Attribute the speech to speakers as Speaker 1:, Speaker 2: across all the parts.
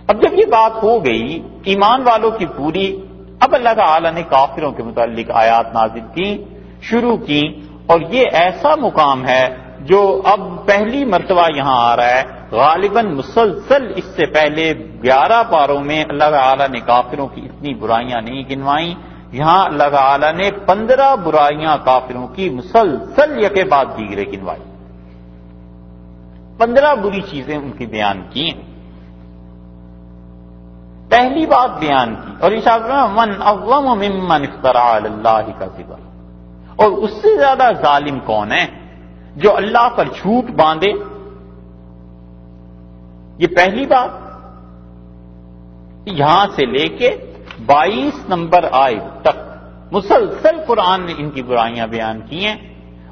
Speaker 1: اب جب یہ بات ہو گئی ایمان والوں کی پوری، اب اللہ تعالی نے کافروں کے متعلق آیات نازل کی، شروع کی، اور یہ ایسا مقام ہے جو اب پہلی مرتبہ یہاں آ رہا ہے۔ غالباً مسلسل اس سے پہلے 11 پاروں میں اللہ تعالی نے کافروں کی اتنی برائیاں نہیں گنوائیں، یہاں اللہ تعالی نے 15 برائیاں کافروں کی مسلسل یکے بعد دیگرے گنوائی، 15 بری چیزیں ان کی بیان کی۔ پہلی بات بیان کی اور ارشاد فرمایا من اظلم ممن افترى علی اللہ کذبا، اور اس سے زیادہ ظالم کون ہے جو اللہ پر جھوٹ باندھے۔ یہ پہلی بات، یہاں سے لے کے 22 نمبر آیت تک مسلسل قرآن نے ان کی برائیاں بیان کی ہیں،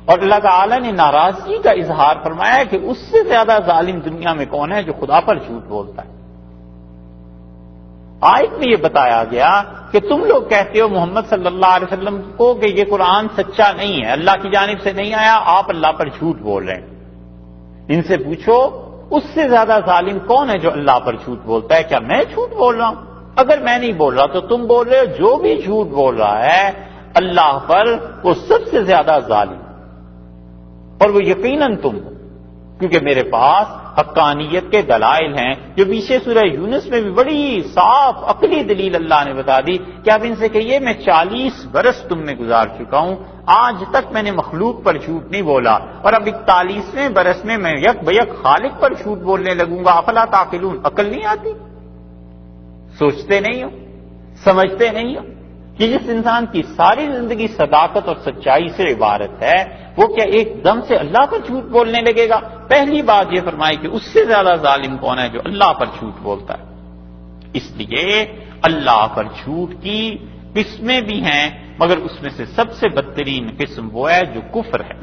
Speaker 1: اور اللہ تعالی نے ناراضگی کا اظہار فرمایا کہ اس سے زیادہ ظالم دنیا میں کون ہے جو خدا پر جھوٹ بولتا ہے۔ آیت میں یہ بتایا گیا کہ تم لوگ کہتے ہو محمد صلی اللہ علیہ وسلم کو کہ یہ قرآن سچا نہیں ہے، اللہ کی جانب سے نہیں آیا، آپ اللہ پر جھوٹ بول رہے ہیں۔ ان سے پوچھو اس سے زیادہ ظالم کون ہے جو اللہ پر جھوٹ بولتا ہے؟ کیا میں جھوٹ بول رہا ہوں؟ اگر میں نہیں بول رہا تو تم بول رہے ہو۔ جو بھی جھوٹ بول رہا ہے اللہ پر وہ سب سے زیادہ ظالم، اور وہ یقیناً تم ہو، کیونکہ میرے پاس حقانیت کے دلائل ہیں جو پیچھے سورہ یونس میں بھی بڑی صاف عقلی دلیل اللہ نے بتا دی کہ آپ ان سے کہیے میں 40 برس تم میں گزار چکا ہوں، آج تک میں نے مخلوق پر جھوٹ نہیں بولا، اور اب 41ویں برس میں میں یک بیک خالق پر جھوٹ بولنے لگوں گا۔ افلا تعقلون، عقل نہیں آتی؟ سوچتے نہیں ہو، سمجھتے نہیں ہو کہ جس انسان کی ساری زندگی صداقت اور سچائی سے عبارت ہے وہ کیا ایک دم سے اللہ پر جھوٹ بولنے لگے گا؟ پہلی بات یہ فرمائی کہ اس سے زیادہ ظالم کون ہے جو اللہ پر جھوٹ بولتا ہے۔ اس لیے اللہ پر جھوٹ کی قسمیں بھی ہیں، مگر اس میں سے سب سے بدترین قسم وہ ہے جو کفر ہے۔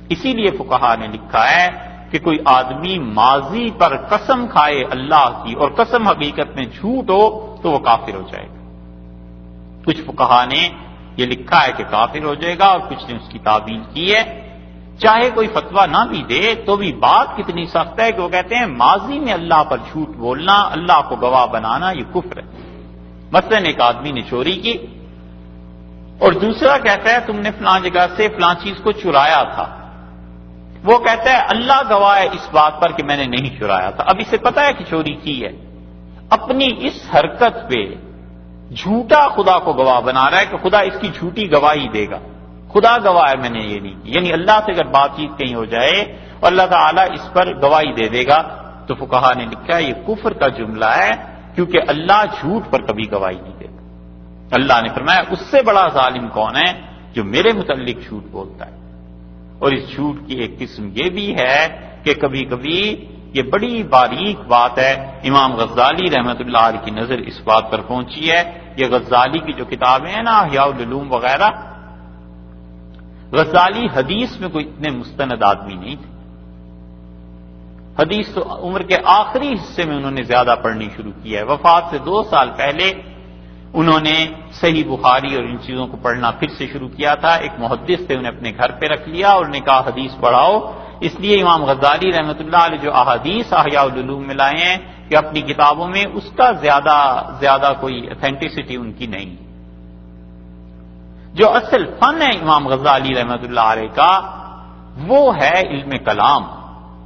Speaker 1: اسی لیے فقہا نے لکھا ہے کہ کوئی آدمی ماضی پر قسم کھائے اللہ کی اور قسم حقیقت میں جھوٹ ہو تو وہ کافر ہو جائے گا۔ کچھ فقہا نے یہ لکھا ہے کہ کافر ہو جائے گا، اور کچھ نے اس کی تعبیل کی ہے۔ چاہے کوئی فتویٰ نہ بھی دے تو بھی بات کتنی سخت ہے کہ وہ کہتے ہیں ماضی میں اللہ پر جھوٹ بولنا، اللہ کو گواہ بنانا، یہ کفر ہے۔ مثلا ایک آدمی نے چوری کی اور دوسرا کہتا ہے تم نے فلاں جگہ سے فلاں چیز کو چرایا تھا، وہ کہتا ہے اللہ گواہ ہے اس بات پر کہ میں نے نہیں چرایا تھا۔ اب اسے پتا ہے کہ چوری کی ہے، اپنی اس حرکت پہ جھوٹا خدا کو گواہ بنا رہا ہے کہ خدا اس کی جھوٹی گواہی دے گا، خدا گواہ ہے میں نے یہ نہیں کی۔ یعنی اللہ سے اگر بات چیت کہیں ہو جائے اور اللہ تعالیٰ اس پر گواہی دے دے گا تو فقہا نے لکھا ہے یہ کفر کا جملہ ہے، کیونکہ اللہ جھوٹ پر کبھی گواہی نہیں دیتا۔ اللہ نے فرمایا اس سے بڑا ظالم کون ہے جو میرے متعلق جھوٹ بولتا ہے۔ اور اس جھوٹ کی ایک قسم یہ بھی ہے کہ کبھی کبھی یہ بڑی باریک بات ہے، امام غزالی رحمۃ اللہ علیہ کی نظر اس بات پر پہنچی ہے۔ یہ غزالی کی جو کتابیں ہیں نا احیاء العلوم وغیرہ، غزالی حدیث میں کوئی اتنے مستند آدمی نہیں تھے، حدیث تو عمر کے آخری حصے میں انہوں نے زیادہ پڑھنی شروع کی ہے۔ وفات سے 2 سال پہلے انہوں نے صحیح بخاری اور ان چیزوں کو پڑھنا پھر سے شروع کیا تھا۔ ایک محدث تھے، انہیں اپنے گھر پہ رکھ لیا اور نے کہا حدیث پڑھاؤ۔ اس لیے امام غزالی رحمۃ اللہ علیہ جو احادیث احیاء العلوم میں لائے ہیں کہ اپنی کتابوں میں اس کا زیادہ کوئی اتھینٹسٹی ان کی نہیں۔ جو اصل فن ہے امام غزالی رحمۃ اللہ علیہ کا وہ ہے علم کلام،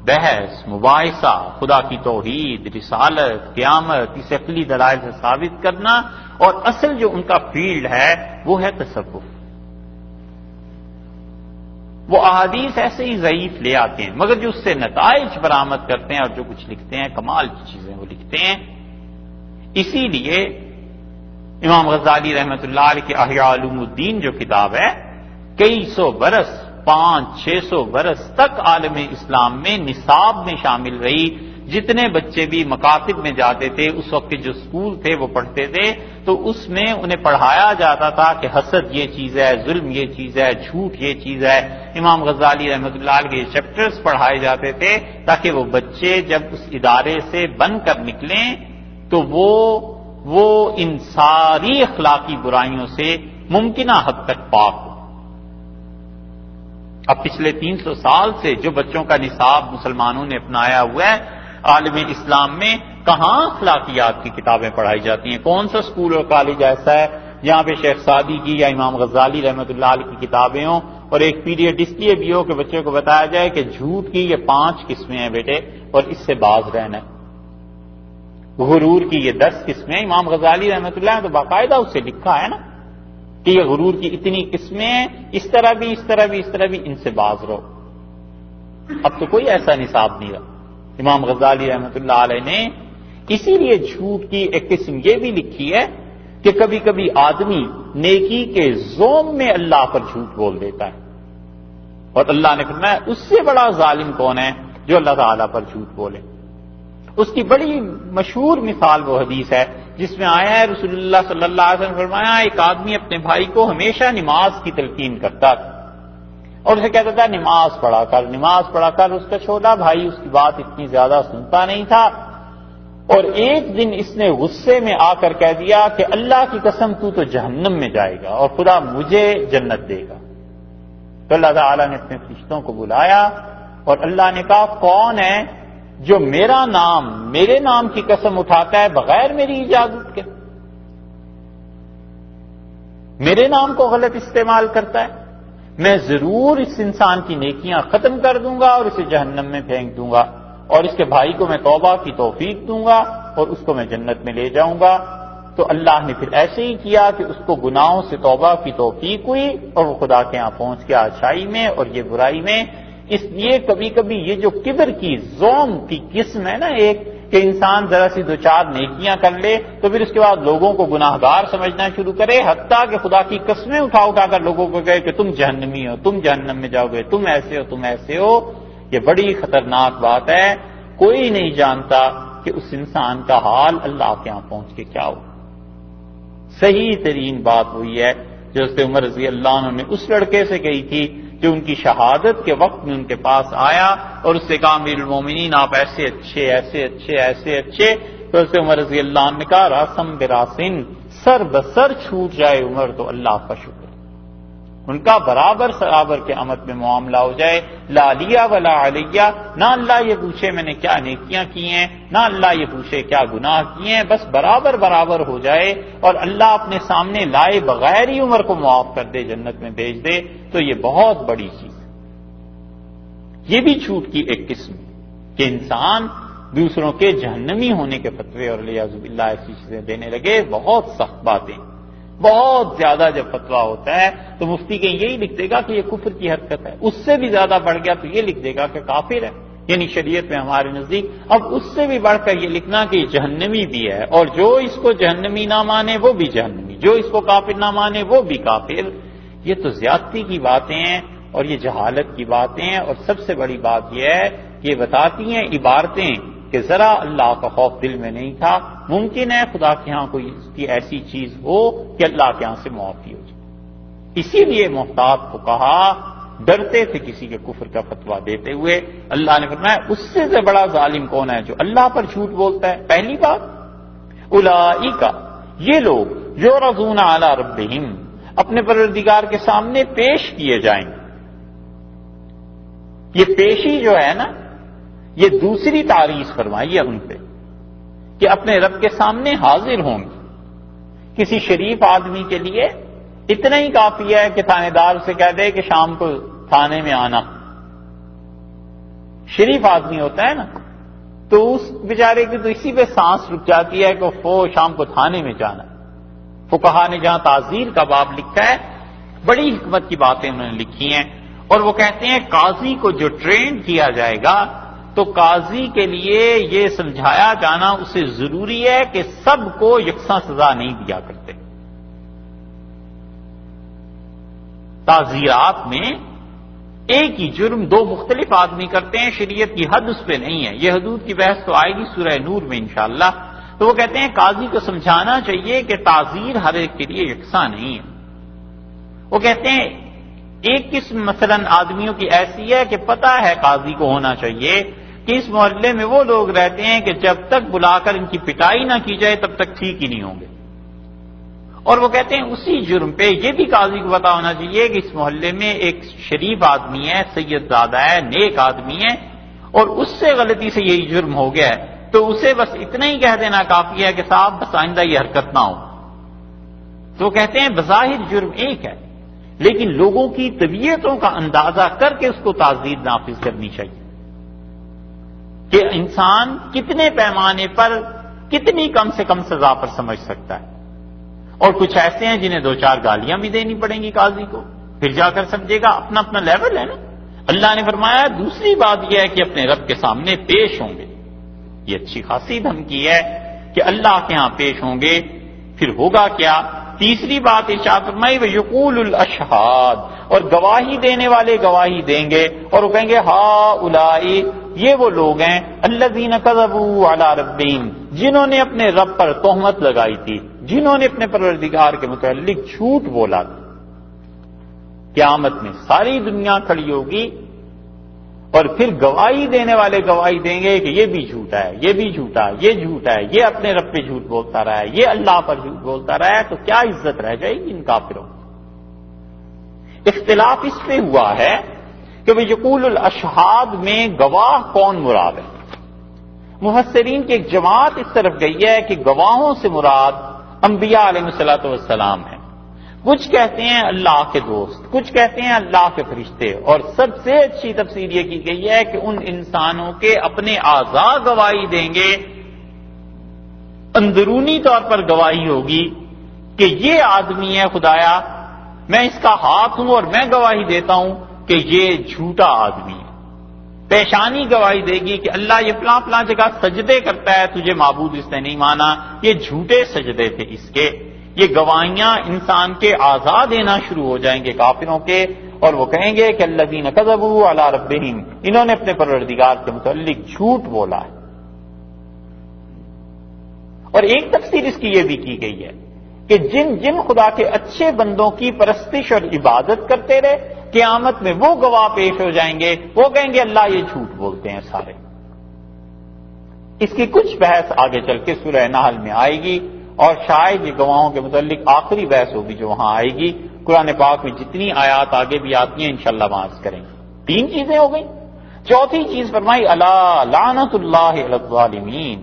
Speaker 1: بحث، مباحثہ، خدا کی توحید، رسالت، قیامت، اسے عقلی دلائل سے ثابت کرنا، اور اصل جو ان کا فیلڈ ہے وہ ہے تصوف۔ وہ احادیث ایسے ہی ضعیف لے آتے ہیں، مگر جو اس سے نتائج برآمد کرتے ہیں اور جو کچھ لکھتے ہیں کمال کی چیزیں وہ لکھتے ہیں۔ اسی لیے امام غزالی رحمۃ اللہ علیہ کی احیاء علوم الدین جو کتاب ہے کئی سو برس 500-600 برس تک عالم اسلام میں نصاب میں شامل رہی۔ جتنے بچے بھی مکاتب میں جاتے تھے اس وقت کے جو اسکول تھے وہ پڑھتے تھے تو اس میں انہیں پڑھایا جاتا تھا کہ حسد یہ چیز ہے، ظلم یہ چیز ہے، جھوٹ یہ چیز ہے۔ امام غزالی رحمۃ اللہ علیہ کے چیپٹرز پڑھائے جاتے تھے تاکہ وہ بچے جب اس ادارے سے بن کر نکلیں تو وہ ان ساری اخلاقی برائیوں سے ممکنہ حد تک پاک ہو۔ اب پچھلے 300 سال سے جو بچوں کا نصاب مسلمانوں نے اپنایا ہوا ہے عالم اسلام میں کہاں اخلاقیات کی کتابیں پڑھائی جاتی ہیں؟ کون سا اسکول اور کالج ایسا ہے جہاں پہ شیخ سعدی کی یا امام غزالی رحمۃ اللہ علیہ کی کتابیں ہوں اور ایک پیریڈ اس لیے بھی ہو کہ بچے کو بتایا جائے کہ جھوٹ کی یہ 5 قسمیں ہیں بیٹے اور اس سے باز رہنا ہے، غرور کی یہ 10 قسمیں؟ امام غزالی رحمۃ اللہ نے تو باقاعدہ اس سے لکھا ہے نا کہ یہ غرور کی اتنی قسمیں ہیں، اس طرح بھی اس طرح بھی اس طرح بھی، ان سے باز رہو۔ اب تو کوئی ایسا نصاب نہیں رہا۔ امام غزالی رحمۃ اللہ علیہ نے اسی لیے جھوٹ کی ایک قسم یہ بھی لکھی ہے کہ کبھی کبھی آدمی نیکی کے زوم میں اللہ پر جھوٹ بول دیتا ہے، اور اللہ نے فرمایا اس سے بڑا ظالم کون ہے جو اللہ تعالیٰ پر جھوٹ بولے۔ اس کی بڑی مشہور مثال وہ حدیث ہے جس میں آیا ہے رسول اللہ صلی اللہ علیہ وسلم نے فرمایا ایک آدمی اپنے بھائی کو ہمیشہ نماز کی تلقین کرتا تھا اور اسے کہتا تھا نماز پڑھا کر نماز پڑھا کر۔ اس کا چھوٹا بھائی اس کی بات اتنی زیادہ سنتا نہیں تھا، اور ایک دن اس نے غصے میں آ کر کہہ دیا کہ اللہ کی قسم تو جہنم میں جائے گا اور خدا مجھے جنت دے گا۔ تو اللہ تعالیٰ نے اپنے فرشتوں کو بلایا اور اللہ نے کہا کون ہے جو میرے نام کی قسم اٹھاتا ہے بغیر میری اجازت کے، میرے نام کو غلط استعمال کرتا ہے؟ میں ضرور اس انسان کی نیکیاں ختم کر دوں گا اور اسے جہنم میں پھینک دوں گا، اور اس کے بھائی کو میں توبہ کی توفیق دوں گا اور اس کو میں جنت میں لے جاؤں گا۔ تو اللہ نے پھر ایسے ہی کیا کہ اس کو گناہوں سے توبہ کی توفیق ہوئی اور وہ خدا کے ہاں پہنچ گیا اچھائی میں اور یہ برائی میں۔ اس لیے کبھی کبھی یہ جو کبر کی زوم کی قسم ہے نا ایک کہ انسان ذرا سی 2-4 نیکیاں کر لے تو پھر اس کے بعد لوگوں کو گناہ گار سمجھنا شروع کرے، حتیٰ کہ خدا کی قسمیں اٹھا کر لوگوں کو کہے کہ تم جہنمی ہو، تم جہنم میں جاؤ گے، تم ایسے ہو، تم ایسے ہو۔ یہ بڑی خطرناک بات ہے، کوئی نہیں جانتا کہ اس انسان کا حال اللہ کے ہاں پہنچ کے کیا ہو۔ صحیح ترین بات وہی ہے جو حضرت عمر رضی اللہ عنہ نے اس لڑکے سے کہی تھی جو ان کی شہادت کے وقت میں ان کے پاس آیا اور اس سے کہا امیر المومنین آپ ایسے اچھے ایسے اچھے ایسے اچھے۔ تو حضرت عمر رضی اللہ عنہ نے کہا راسم براسن، سر بسر چھوٹ جائے عمر تو اللہ کا شکر، ان کا برابر کے آمد میں معاملہ ہو جائے، لا لیا ولا علیہ، نہ اللہ یہ پوچھے میں نے کیا نیکیاں کی ہیں، نہ اللہ یہ پوچھے کیا گناہ کیے ہیں، بس برابر ہو جائے اور اللہ اپنے سامنے لائے بغیر ہی عمر کو معاف کر دے، جنت میں بھیج دے، تو یہ بہت بڑی چیز ہے۔ یہ بھی جھوٹ کی ایک قسم کہ انسان دوسروں کے جہنمی ہونے کے فتوے اور الیاذ باللہ ایسی چیزیں دینے لگے۔ بہت سخت باتیں، بہت زیادہ جب فتویٰ ہوتا ہے تو مفتی کے یہی لکھ دے گا کہ یہ کفر کی حرکت ہے، اس سے بھی زیادہ بڑھ گیا تو یہ لکھ دے گا کہ کافر ہے، یعنی شریعت میں ہمارے نزدیک۔ اب اس سے بھی بڑھ کر یہ لکھنا کہ یہ جہنمی بھی ہے اور جو اس کو جہنمی نہ مانے وہ بھی جہنمی، جو اس کو کافر نہ مانے وہ بھی کافر، یہ تو زیادتی کی باتیں ہیں اور یہ جہالت کی باتیں ہیں۔ اور سب سے بڑی بات یہ ہے کہ یہ بتاتی ہیں عبارتیں کہ ذرا اللہ کا خوف دل میں نہیں تھا، ممکن ہے خدا کے ہاں کوئی اس کی ایسی چیز ہو کہ اللہ کے ہاں سے معافی ہو جائے۔ اسی لیے محتاط کو کہا ڈرتے تھے کسی کے کفر کا فتویٰ دیتے ہوئے۔ اللہ نے فرمایا اس سے بڑا ظالم کون ہے جو اللہ پر جھوٹ بولتا ہے۔ پہلی بات اولئک، یہ لوگ جو یعرضون علی ربہم، اپنے پروردگار کے سامنے پیش کیے جائیں گے۔ یہ پیشی جو ہے نا یہ دوسری تعریف فرمائی ہے ان پہ کہ اپنے رب کے سامنے حاضر ہوں گے۔ کسی شریف آدمی کے لیے اتنا ہی کافی ہے کہ تھانے دار سے کہہ دے کہ شام کو تھانے میں آنا۔ شریف آدمی ہوتا ہے نا تو اس بیچارے کی تو اسی پہ سانس رک جاتی ہے کہ شام کو تھانے میں جانا۔ فقہا نے جہاں تعزیر کا باب لکھا ہے بڑی حکمت کی باتیں انہوں نے لکھی ہیں، اور وہ کہتے ہیں قاضی کو جو ٹرین کیا جائے گا تو قاضی کے لیے یہ سمجھایا جانا اسے ضروری ہے کہ سب کو یکساں سزا نہیں دیا کرتے۔ تعزیرات میں ایک ہی جرم 2 مختلف آدمی کرتے ہیں، شریعت کی حد اس پہ نہیں ہے۔ یہ حدود کی بحث تو آئے گی سورہ نور میں انشاءاللہ۔ تو وہ کہتے ہیں قاضی کو سمجھانا چاہیے کہ تعزیر ہر ایک کے لیے یکساں نہیں ہے۔ وہ کہتے ہیں ایک قسم مثلا آدمیوں کی ایسی ہے کہ پتہ ہے قاضی کو ہونا چاہیے کہ اس محلے میں وہ لوگ رہتے ہیں کہ جب تک بلا کر ان کی پٹائی نہ کی جائے تب تک ٹھیک ہی نہیں ہوں گے۔ اور وہ کہتے ہیں اسی جرم پہ یہ بھی قاضی کو پتہ ہونا چاہیے کہ اس محلے میں ایک شریف آدمی ہے، سید زادہ ہے، نیک آدمی ہے، اور اس سے غلطی سے یہی جرم ہو گیا ہے تو اسے بس اتنا ہی کہہ دینا کافی ہے کہ صاحب بس آئندہ یہ حرکت نہ ہو. تو کہتے ہیں بظاہر جرم ایک ہے لیکن لوگوں کی طبیعتوں کا اندازہ کر کے اس کو تعزیر نافذ کرنی چاہیے کہ انسان کتنے پیمانے پر کتنی کم سے کم سزا پر سمجھ سکتا ہے. اور کچھ ایسے ہیں جنہیں 2-4 گالیاں بھی دینی پڑیں گی قاضی کو, پھر جا کر سمجھے گا. اپنا اپنا لیول ہے نا. اللہ نے فرمایا دوسری بات یہ ہے کہ اپنے رب کے سامنے پیش ہوں گے. یہ اچھی خاصی دھمکی ہے کہ اللہ کے ہاں پیش ہوں گے. پھر ہوگا کیا؟ تیسری بات ارشاد فرمائی وَيَقُولُ الْأَشْهَادُ, اور گواہی دینے والے گواہی دیں گے اور وہ کہیں گے ہؤلاء, یہ وہ لوگ ہیں الذین کذبوا علی ربہم, جنہوں نے اپنے رب پر تہمت لگائی تھی, جنہوں نے اپنے پروردگار کے متعلق جھوٹ بولا تھا. قیامت میں ساری دنیا کھڑی ہوگی اور پھر گواہی دینے والے گواہی دیں گے کہ یہ بھی جھوٹا ہے, یہ بھی جھوٹا ہے, یہ جھوٹا ہے, یہ اپنے رب پہ جھوٹ بولتا رہا ہے, یہ اللہ پر جھوٹ بولتا رہا ہے. تو کیا عزت رہ جائے گی ان کافروں کی؟ اختلاف اس پہ ہوا ہے کہ وہ یقول الاشہاد میں گواہ کون مراد ہے. مفسرین کی ایک جماعت اس طرف گئی ہے کہ گواہوں سے مراد انبیاء علیہ الصلوۃ والسلام ہیں. کچھ کہتے ہیں اللہ کے دوست, کچھ کہتے ہیں اللہ کے فرشتے, اور سب سے اچھی تفسیر یہ کی گئی ہے کہ ان انسانوں کے اپنے اعضاء گواہی دیں گے. اندرونی طور پر گواہی ہوگی کہ یہ آدمی ہے خدایا, میں اس کا ہاتھ ہوں اور میں گواہی دیتا ہوں کہ یہ جھوٹا آدمی ہے. پیشانی گواہی دے گی کہ اللہ یہ فلاں فلاں جگہ سجدے کرتا ہے, تجھے معبود اس نے نہیں مانا, یہ جھوٹے سجدے تھے اس کے. یہ گواہیاں انسان کے اعضاء دینا شروع ہو جائیں گے کافروں کے, اور وہ کہیں گے کہ الذین کذبوا علی ربہم, انہوں نے اپنے پروردگار کے متعلق جھوٹ بولا ہے. اور ایک تفسیر اس کی یہ بھی کی گئی ہے کہ جن جن خدا کے اچھے بندوں کی پرستش اور عبادت کرتے رہے, قیامت میں وہ گواہ پیش ہو جائیں گے, وہ کہیں گے اللہ یہ جھوٹ بولتے ہیں سارے. اس کی کچھ بحث آگے چل کے سورہ نحل میں آئے گی, اور شاید یہ گواہوں کے متعلق آخری بحث ہوگی جو وہاں آئے گی. قرآن پاک میں جتنی آیات آگے بھی آتی ہیں انشاءاللہ بحث کریں گے. 3 چیزیں ہو گئی. چوتھی چیز فرمائی الا لعنت اللہ علی الظالمین,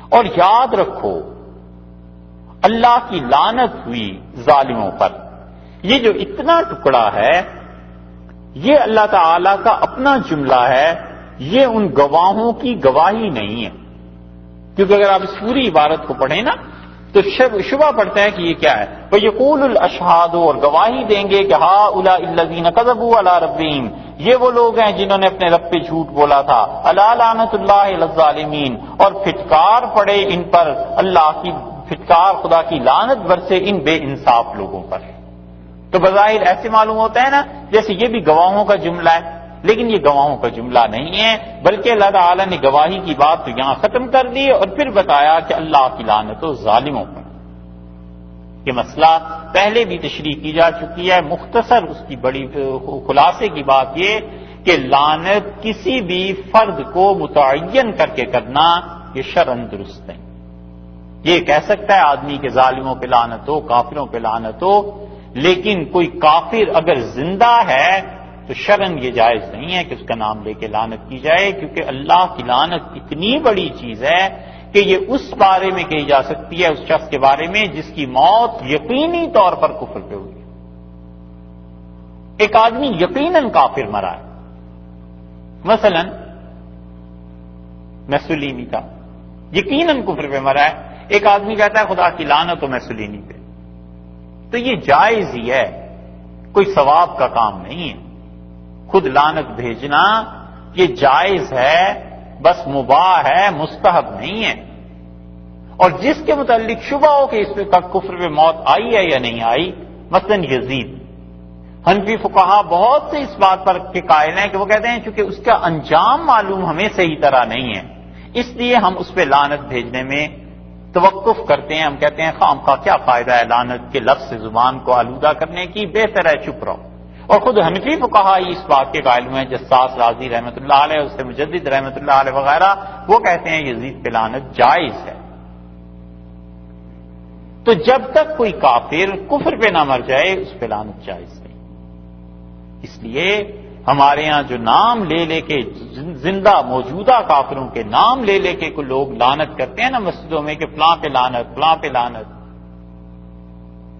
Speaker 1: اور یاد رکھو اللہ کی لعنت ہوئی ظالموں پر. یہ جو اتنا ٹکڑا ہے یہ اللہ تعالی کا اپنا جملہ ہے, یہ ان گواہوں کی گواہی نہیں ہے. کیونکہ اگر آپ اس پوری عبارت کو پڑھیں نا تو شبہ پڑتا ہے کہ یہ کیا ہے. وَيَقُولُ الْأَشْهَادُ, اور گواہی دیں گے کہ هَؤُلَاءِ الَّذِينَ كَذَبُوا عَلَىٰ رَبِّهِمْ, یہ وہ لوگ ہیں جنہوں نے اپنے رب پہ جھوٹ بولا تھا. أَلَا لَعْنَةُ اللَّهِ عَلَى الظَّالِمِينَ, اور پھٹکار پڑے ان پر, اللہ کی پھٹکار, خدا کی لعنت برسے ان بے انصاف لوگوں پر. تو بظاہر ایسے معلوم ہوتا ہے نا جیسے یہ بھی گواہوں کا جملہ ہے, لیکن یہ گواہوں کا جملہ نہیں ہے, بلکہ اللہ تعالیٰ نے گواہی کی بات تو یہاں ختم کر دی اور پھر بتایا کہ اللہ کی لعنت و ظالموں پر. یہ مسئلہ پہلے بھی تشریح کی جا چکی ہے. مختصر اس کی بڑی خلاصے کی بات یہ کہ لعنت کسی بھی فرد کو متعین کر کے کرنا یہ شرعاً درست نہیں. یہ کہہ سکتا ہے آدمی کے ظالموں پہ لعنت ہو, کافروں پہ لعنت ہو, لیکن کوئی کافر اگر زندہ ہے تو شرعاً یہ جائز نہیں ہے کہ اس کا نام لے کے لعنت کی جائے, کیونکہ اللہ کی لعنت اتنی بڑی چیز ہے کہ یہ اس بارے میں کہی جا سکتی ہے, اس شخص کے بارے میں جس کی موت یقینی طور پر کفر پہ ہوئی ہے. ایک آدمی یقیناً کافر مرا ہے, مثلا میسولینی تھا, یقیناً کفر پہ مرا ہے. ایک آدمی کہتا ہے خدا کی لعنت ہو میسولینی پہ, تو یہ جائز ہی ہے, کوئی ثواب کا کام نہیں ہے. خود لعنت بھیجنا یہ جائز ہے, بس مباح ہے, مستحب نہیں ہے. اور جس کے متعلق شبہ ہو کہ اس پہ کفر پہ موت آئی ہے یا نہیں آئی, مثلا یزید, حنفی فقہا بہت سے اس بات پر کے قائل ہیں کہ وہ کہتے ہیں چونکہ اس کا انجام معلوم ہمیں صحیح طرح نہیں ہے, اس لیے ہم اس پہ لعنت بھیجنے میں توقف کرتے ہیں. ہم کہتے ہیں خام کا کیا فائدہ ہے لعنت کے لفظ سے زبان کو آلودہ کرنے کی, بہتر ہے چپ رہو. اور خود حنفی فقہا اس بات کے قائل ہوئے ہیں, جساس راضی رحمۃ اللہ علیہ, اس سے مجدد رحمۃ اللہ علیہ وغیرہ, وہ کہتے ہیں یزید پہ لعنت جائز ہے. تو جب تک کوئی کافر کفر پہ نہ مر جائے اس پہ لعنت جائز نہیں. اس لیے ہمارے ہاں جو نام لے لے کے زندہ موجودہ کافروں کے نام لے لے کے کوئی لوگ لعنت کرتے ہیں نا مسجدوں میں کہ فلاں پہ لعنت فلاں پہ لعنت،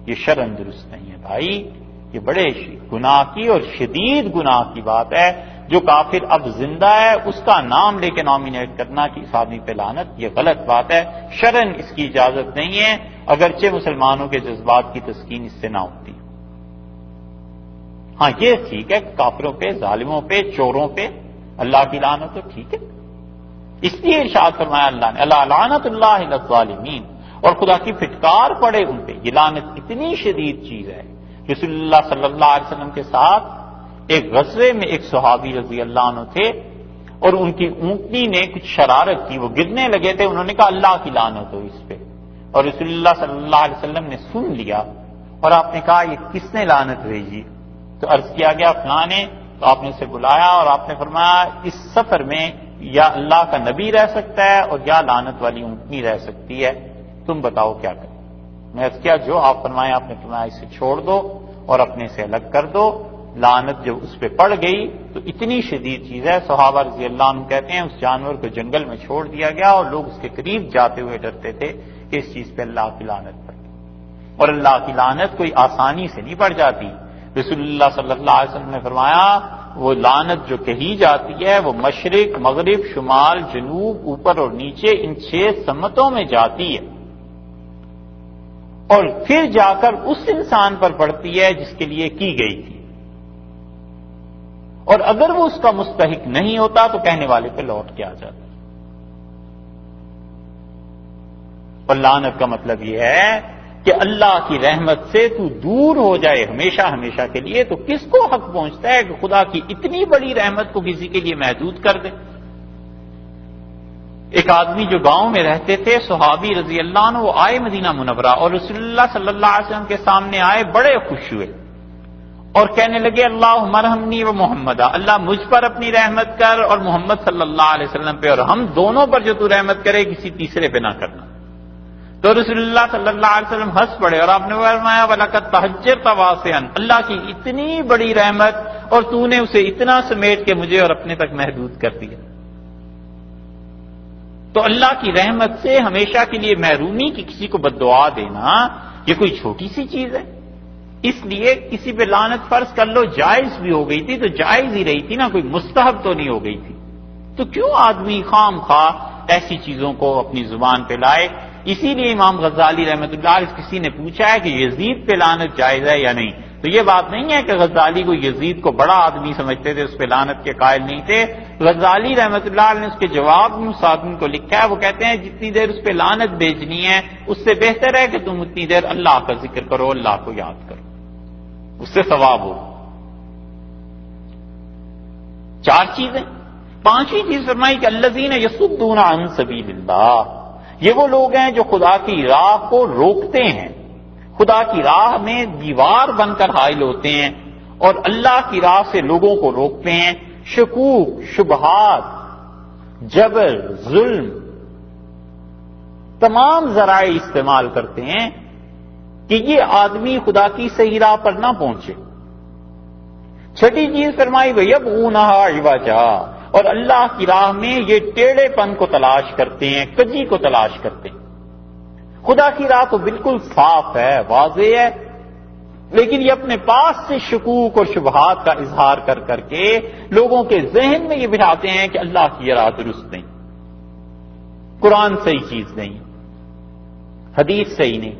Speaker 1: یہ شرعاً درست نہیں ہے بھائی، یہ بڑے گناہ کی اور شدید گناہ کی بات ہے۔ جو کافر اب زندہ ہے اس کا نام لے کے نامینیٹ کرنا کہ اس آدمی پہ لعنت، یہ غلط بات ہے، شرعاً اس کی اجازت نہیں ہے، اگرچہ مسلمانوں کے جذبات کی تسکین اس سے نہ ہوتی۔ ہاں یہ ٹھیک ہے، کافروں پہ، ظالموں پہ، چوروں پہ اللہ کی لعنت تو ٹھیک ہے، اس لیے ارشاد فرمایا اللہ نے اللہ لعنت اللہ علی الظالمین، اور خدا کی پھٹکار پڑے ان پہ۔ یہ لعنت اتنی شدید چیز ہے، رسول اللہ صلی اللہ علیہ وسلم کے ساتھ ایک غزوے میں ایک صحابی رضی اللہ عنہ تھے اور ان کی اونٹنی نے کچھ شرارت کی، وہ گرنے لگے تھے، انہوں نے کہا اللہ کی لعنت ہو اس پہ، اور رسول اللہ صلی اللہ علیہ وسلم نے سن لیا اور آپ نے کہا یہ کس نے لعنت بھیجی؟ تو عرض کیا گیا فلاں نے، تو آپ نے اسے بلایا اور آپ نے فرمایا اس سفر میں یا اللہ کا نبی رہ سکتا ہے اور یا لعنت والی اونٹنی رہ سکتی ہے، تم بتاؤ کیا کریں؟ میں عرض کیا جو آپ فرمائیں، آپ نے فرمایا اسے چھوڑ دو اور اپنے سے الگ کر دو۔ لعنت جب اس پہ پڑ گئی تو اتنی شدید چیز ہے، صحابہ رضی اللہ عنہ کہتے ہیں اس جانور کو جنگل میں چھوڑ دیا گیا اور لوگ اس کے قریب جاتے ہوئے ڈرتے تھے کہ اس چیز پہ اللہ کی لعنت پڑ گئی، اور اللہ کی لعنت کوئی آسانی سے نہیں پڑ جاتی۔ رسول اللہ صلی اللہ علیہ وسلم نے فرمایا وہ لعنت جو کہی جاتی ہے وہ مشرق مغرب شمال جنوب اوپر اور نیچے ان 6 سمتوں میں جاتی ہے اور پھر جا کر اس انسان پر پڑتی ہے جس کے لیے کی گئی تھی، اور اگر وہ اس کا مستحق نہیں ہوتا تو کہنے والے پہ لوٹ کے آ جاتا۔ اور لعنت کا مطلب یہ ہے کہ اللہ کی رحمت سے تو دور ہو جائے ہمیشہ ہمیشہ کے لیے، تو کس کو حق پہنچتا ہے کہ خدا کی اتنی بڑی رحمت کو کسی کے لیے محدود کر دے؟ ایک آدمی جو گاؤں میں رہتے تھے صحابی رضی اللہ عنہ، وہ آئے مدینہ منورہ اور رسول اللہ صلی اللہ علیہ وسلم کے سامنے آئے، بڑے خوش ہوئے اور کہنے لگے اللہم ارحمنی و محمد، اللہ مجھ پر اپنی رحمت کر اور محمد صلی اللہ علیہ وسلم پہ، اور ہم دونوں پر جو تو رحمت کرے کسی تیسرے پہ نہ کرنا۔ تو رسول اللہ صلی اللہ علیہ وسلم ہنس پڑے اور آپ نے فرمایا وَلَقَدْ تَحَجَّرْتَ وَاسِعًا، اللہ کی اتنی بڑی رحمت اور تو نے اسے اتنا سمیٹ کے مجھے اور اپنے تک محدود کر دیا۔ تو اللہ کی رحمت سے ہمیشہ کے لیے محرومی کی کسی کو بددعا دینا یہ کوئی چھوٹی سی چیز ہے؟ اس لیے کسی پہ لعنت فرض کر لو جائز بھی ہو گئی تھی تو جائز ہی رہی تھی نا، کوئی مستحب تو نہیں ہو گئی تھی، تو کیوں آدمی خام خواہ ایسی چیزوں کو اپنی زبان پہ لائے؟ اسی لیے امام غزالی رحمۃ اللہ علیہ کسی نے پوچھا ہے کہ یزید پہ لعنت جائز ہے یا نہیں، تو یہ بات نہیں ہے کہ غزالی کو یزید کو بڑا آدمی سمجھتے تھے، اس پہ لعنت کے قائل نہیں تھے۔ غزالی رحمۃ اللہ علیہ نے اس کے جواب میں صادن کو لکھا ہے، وہ کہتے ہیں جتنی دیر اس پہ لعنت بھیجنی ہے اس سے بہتر ہے کہ تم اتنی دیر اللہ کا ذکر کرو، اللہ کو یاد کرو، اس سے ثواب ہو۔ 4 چیزیں۔ 5ویں چیز فرمائی کہ الذین یصدون عن سبیل اللہ، یہ وہ لوگ ہیں جو خدا کی راہ کو روکتے ہیں، خدا کی راہ میں دیوار بن کر حائل ہوتے ہیں اور اللہ کی راہ سے لوگوں کو روکتے ہیں، شکوک شبہات جبر ظلم تمام ذرائع استعمال کرتے ہیں کہ یہ آدمی خدا کی صحیح راہ پر نہ پہنچے۔ 6ٹھی چیز فرمائی وَيَبْغُونَهَا عِوَجًا، اور اللہ کی راہ میں یہ ٹیڑھے پن کو تلاش کرتے ہیں، کجی کو تلاش کرتے ہیں۔ خدا کی راہ تو بالکل صاف ہے، واضح ہے، لیکن یہ اپنے پاس سے شکوک اور شبہات کا اظہار کر کر کے لوگوں کے ذہن میں یہ بٹھاتے ہیں کہ اللہ کی یہ راہ درست نہیں، قرآن صحیح چیز نہیں، حدیث صحیح نہیں،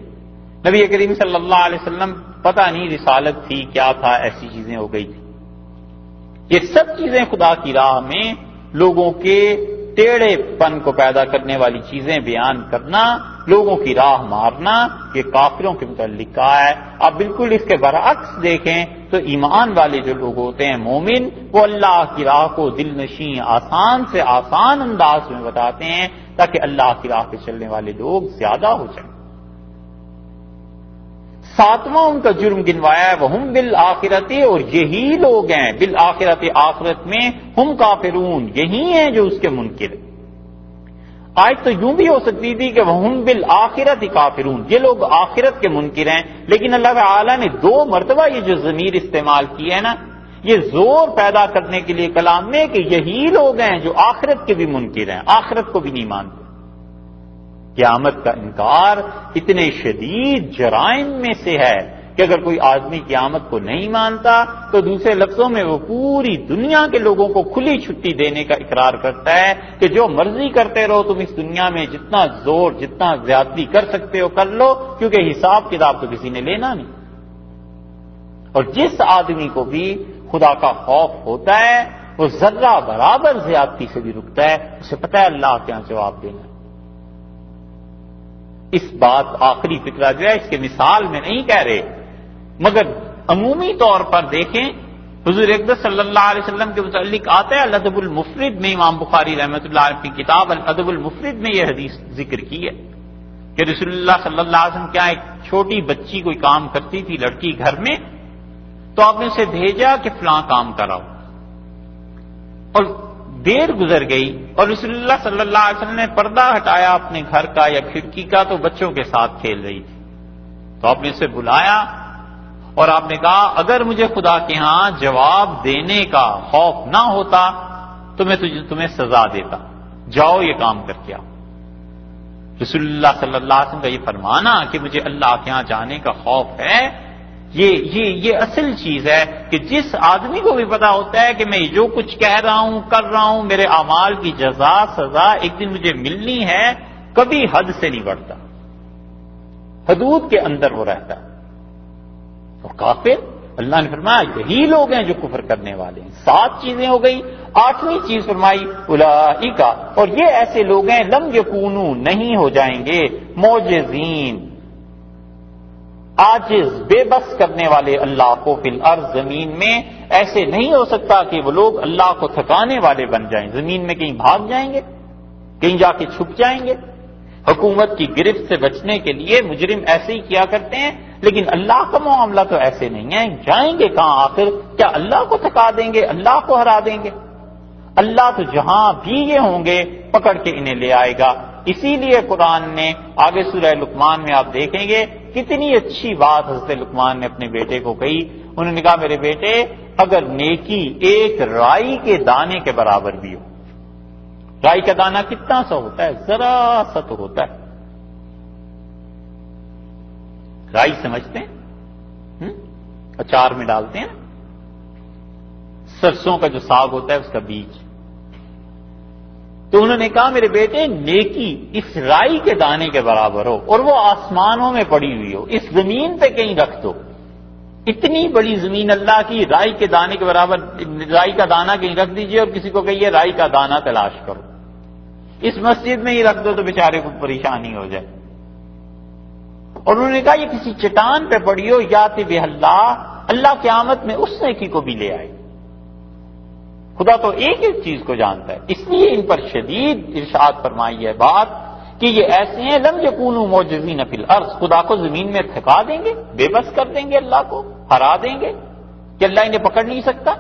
Speaker 1: نبی کریم صلی اللہ علیہ وسلم پتہ نہیں رسالت تھی کیا تھا، ایسی چیزیں ہو گئی تھی۔ یہ سب چیزیں خدا کی راہ میں لوگوں کے ٹیڑھے پن کو پیدا کرنے والی چیزیں بیان کرنا، لوگوں کی راہ مارنا، یہ کافروں کے متعلق کہا ہے۔ آپ بالکل اس کے برعکس دیکھیں تو ایمان والے جو لوگ ہوتے ہیں مومن، وہ اللہ کی راہ کو دل نشیں آسان سے آسان انداز میں بتاتے ہیں تاکہ اللہ کی راہ پہ چلنے والے لوگ زیادہ ہو جائیں۔ 7واں ان کا جرم گنوایا ہے وہم بالآخرۃ، اور یہی لوگ ہیں بالآخرۃ، آخرت میں ہم کافرون، یہی ہیں جو اس کے منکر ہیں۔ آج تو یوں بھی ہو سکتی تھی کہ وہم بالآخرۃ کافرون، یہ لوگ آخرت کے منکر ہیں، لیکن اللہ تعالی نے 2 مرتبہ یہ جو ضمیر استعمال کی ہے نا، یہ زور پیدا کرنے کے لیے کلام میں کہ یہی لوگ ہیں جو آخرت کے بھی منکر ہیں، آخرت کو بھی نہیں مانتے۔ قیامت کا انکار اتنے شدید جرائم میں سے ہے کہ اگر کوئی آدمی قیامت کو نہیں مانتا تو دوسرے لفظوں میں وہ پوری دنیا کے لوگوں کو کھلی چھٹی دینے کا اقرار کرتا ہے کہ جو مرضی کرتے رہو، تم اس دنیا میں جتنا زور جتنا زیادتی کر سکتے ہو کر لو، کیونکہ حساب کتاب تو کسی نے لینا نہیں۔ اور جس آدمی کو بھی خدا کا خوف ہوتا ہے وہ ذرہ برابر زیادتی سے بھی رکتا ہے، اسے پتہ ہے اللہ کیا جواب دینا ہے۔ اس بات آخری فکرہ جو ہے اس کے مثال میں نہیں کہہ رہے، مگر عمومی طور پر دیکھیں حضور اقدس صلی اللہ علیہ وسلم کے متعلق آتا ہے الادب المفرد میں، امام بخاری رحمۃ اللہ علیہ کی کتاب الادب المفرد میں یہ حدیث ذکر کی ہے کہ رسول اللہ صلی اللہ علیہ وسلم کیا ایک چھوٹی بچی کوئی کام کرتی تھی لڑکی گھر میں، تو آپ نے اسے بھیجا کہ فلاں کام کراؤ، اور دیر گزر گئی اور رسول اللہ صلی اللہ علیہ وسلم نے پردہ ہٹایا اپنے گھر کا یا کھڑکی کا تو بچوں کے ساتھ کھیل رہی تھی، تو آپ نے اسے بلایا اور آپ نے کہا اگر مجھے خدا کے ہاں جواب دینے کا خوف نہ ہوتا تو میں تمہیں سزا دیتا، جاؤ یہ کام کر کے آؤ۔ رسول اللہ صلی اللہ علیہ وسلم کا یہ فرمانا کہ مجھے اللہ کے ہاں جانے کا خوف ہے، یہ اصل چیز ہے کہ جس آدمی کو بھی پتا ہوتا ہے کہ میں جو کچھ کہہ رہا ہوں کر رہا ہوں میرے اعمال کی جزا سزا ایک دن مجھے ملنی ہے، کبھی حد سے نہیں بڑھتا، حدود کے اندر وہ رہتا ہے۔ اور کافر اللہ نے فرمایا یہی لوگ ہیں جو کفر کرنے والے ہیں۔ 7 چیزیں ہو گئی، 8ویں چیز فرمائی اولئک، اور یہ ایسے لوگ ہیں لم یکونوا، نہیں ہو جائیں گے، معجزین، عاجز بے بس کرنے والے اللہ کو فی الارض، زمین میں ایسے نہیں ہو سکتا کہ وہ لوگ اللہ کو تھکانے والے بن جائیں، زمین میں کہیں بھاگ جائیں گے، کہیں جا کے چھپ جائیں گے۔ حکومت کی گرفت سے بچنے کے لیے مجرم ایسے ہی کیا کرتے ہیں، لیکن اللہ کا معاملہ تو ایسے نہیں ہے، جائیں گے کہاں آخر؟ کیا اللہ کو تھکا دیں گے، اللہ کو ہرا دیں گے؟ اللہ تو جہاں بھی یہ ہوں گے پکڑ کے انہیں لے آئے گا۔ اسی لیے قرآن نے آگے سورہ لقمان میں آپ دیکھیں گے کتنی اچھی بات حضرت لقمان نے اپنے بیٹے کو کہی۔ انہوں نے کہا میرے بیٹے اگر نیکی ایک رائی کے دانے کے برابر بھی ہو، رائی کا دانہ کتنا سا ہوتا ہے؟ ذرا سا تو ہوتا ہے، رائی سمجھتے ہیں؟ اچار میں ڈالتے ہیں، سرسوں کا جو ساگ ہوتا ہے اس کا بیج۔ تو انہوں نے کہا میرے بیٹے نیکی اس رائی کے دانے کے برابر ہو، اور وہ آسمانوں میں پڑی ہوئی ہو، اس زمین پہ کہیں رکھ دو، اتنی بڑی زمین اللہ کی، رائی کے دانے کے برابر رائی کا دانہ کہیں رکھ دیجئے اور کسی کو کہیے رائی کا دانہ تلاش کرو، اس مسجد میں ہی رکھ دو تو بیچارے کو پریشانی ہو جائے۔ اور انہوں نے کہا یہ کسی چٹان پہ پڑی ہو، یاتی بہ اللہ قیامت میں اس نیکی کو بھی لے آئے۔ خدا تو ایک ایک چیز کو جانتا ہے، اس لیے ان پر شدید ارشاد فرمائی ہے بات کہ یہ ایسے ہیں لم یکونوا معجزین فی الارض، خدا کو زمین میں تھکا دیں گے، بے بس کر دیں گے، اللہ کو ہرا دیں گے کہ اللہ انہیں پکڑ نہیں سکتا۔